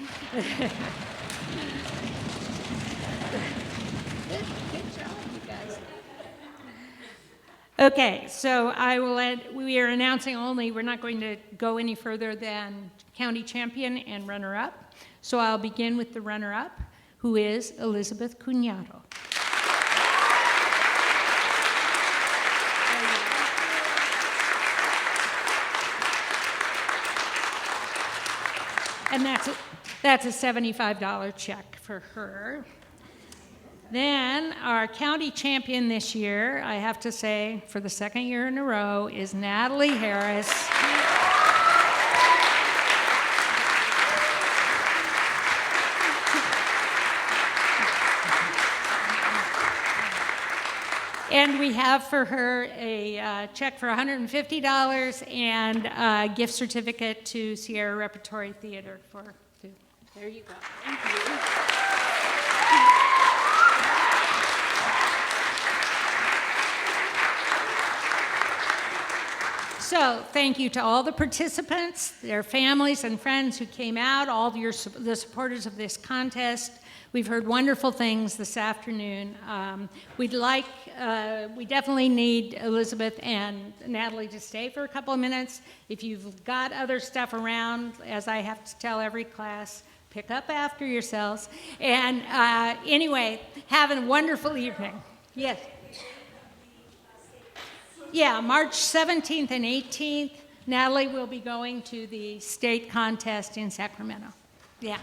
job, you guys. Okay, so we are announcing only, we're not going to go any further than county champion and runner-up. So I'll begin with the runner-up, who is Elizabeth Cunado. And that's a $75 check for her. Then our county champion this year, I have to say, for the second year in a row, is Natalie Harris. And we have for her a check for $150 and a gift certificate to Sierra Repertory Theater for food. There you go. Thank you. So thank you to all the participants, their families and friends who came out, all the supporters of this contest. We've heard wonderful things this afternoon. We definitely need Elizabeth and Natalie to stay for a couple of minutes. If you've got other stuff around, as I have to tell every class, pick up after yourselves. And anyway, have a wonderful evening. Yes. Yeah, March 17th and 18th, Natalie will be going to the state contest in Sacramento. Yeah.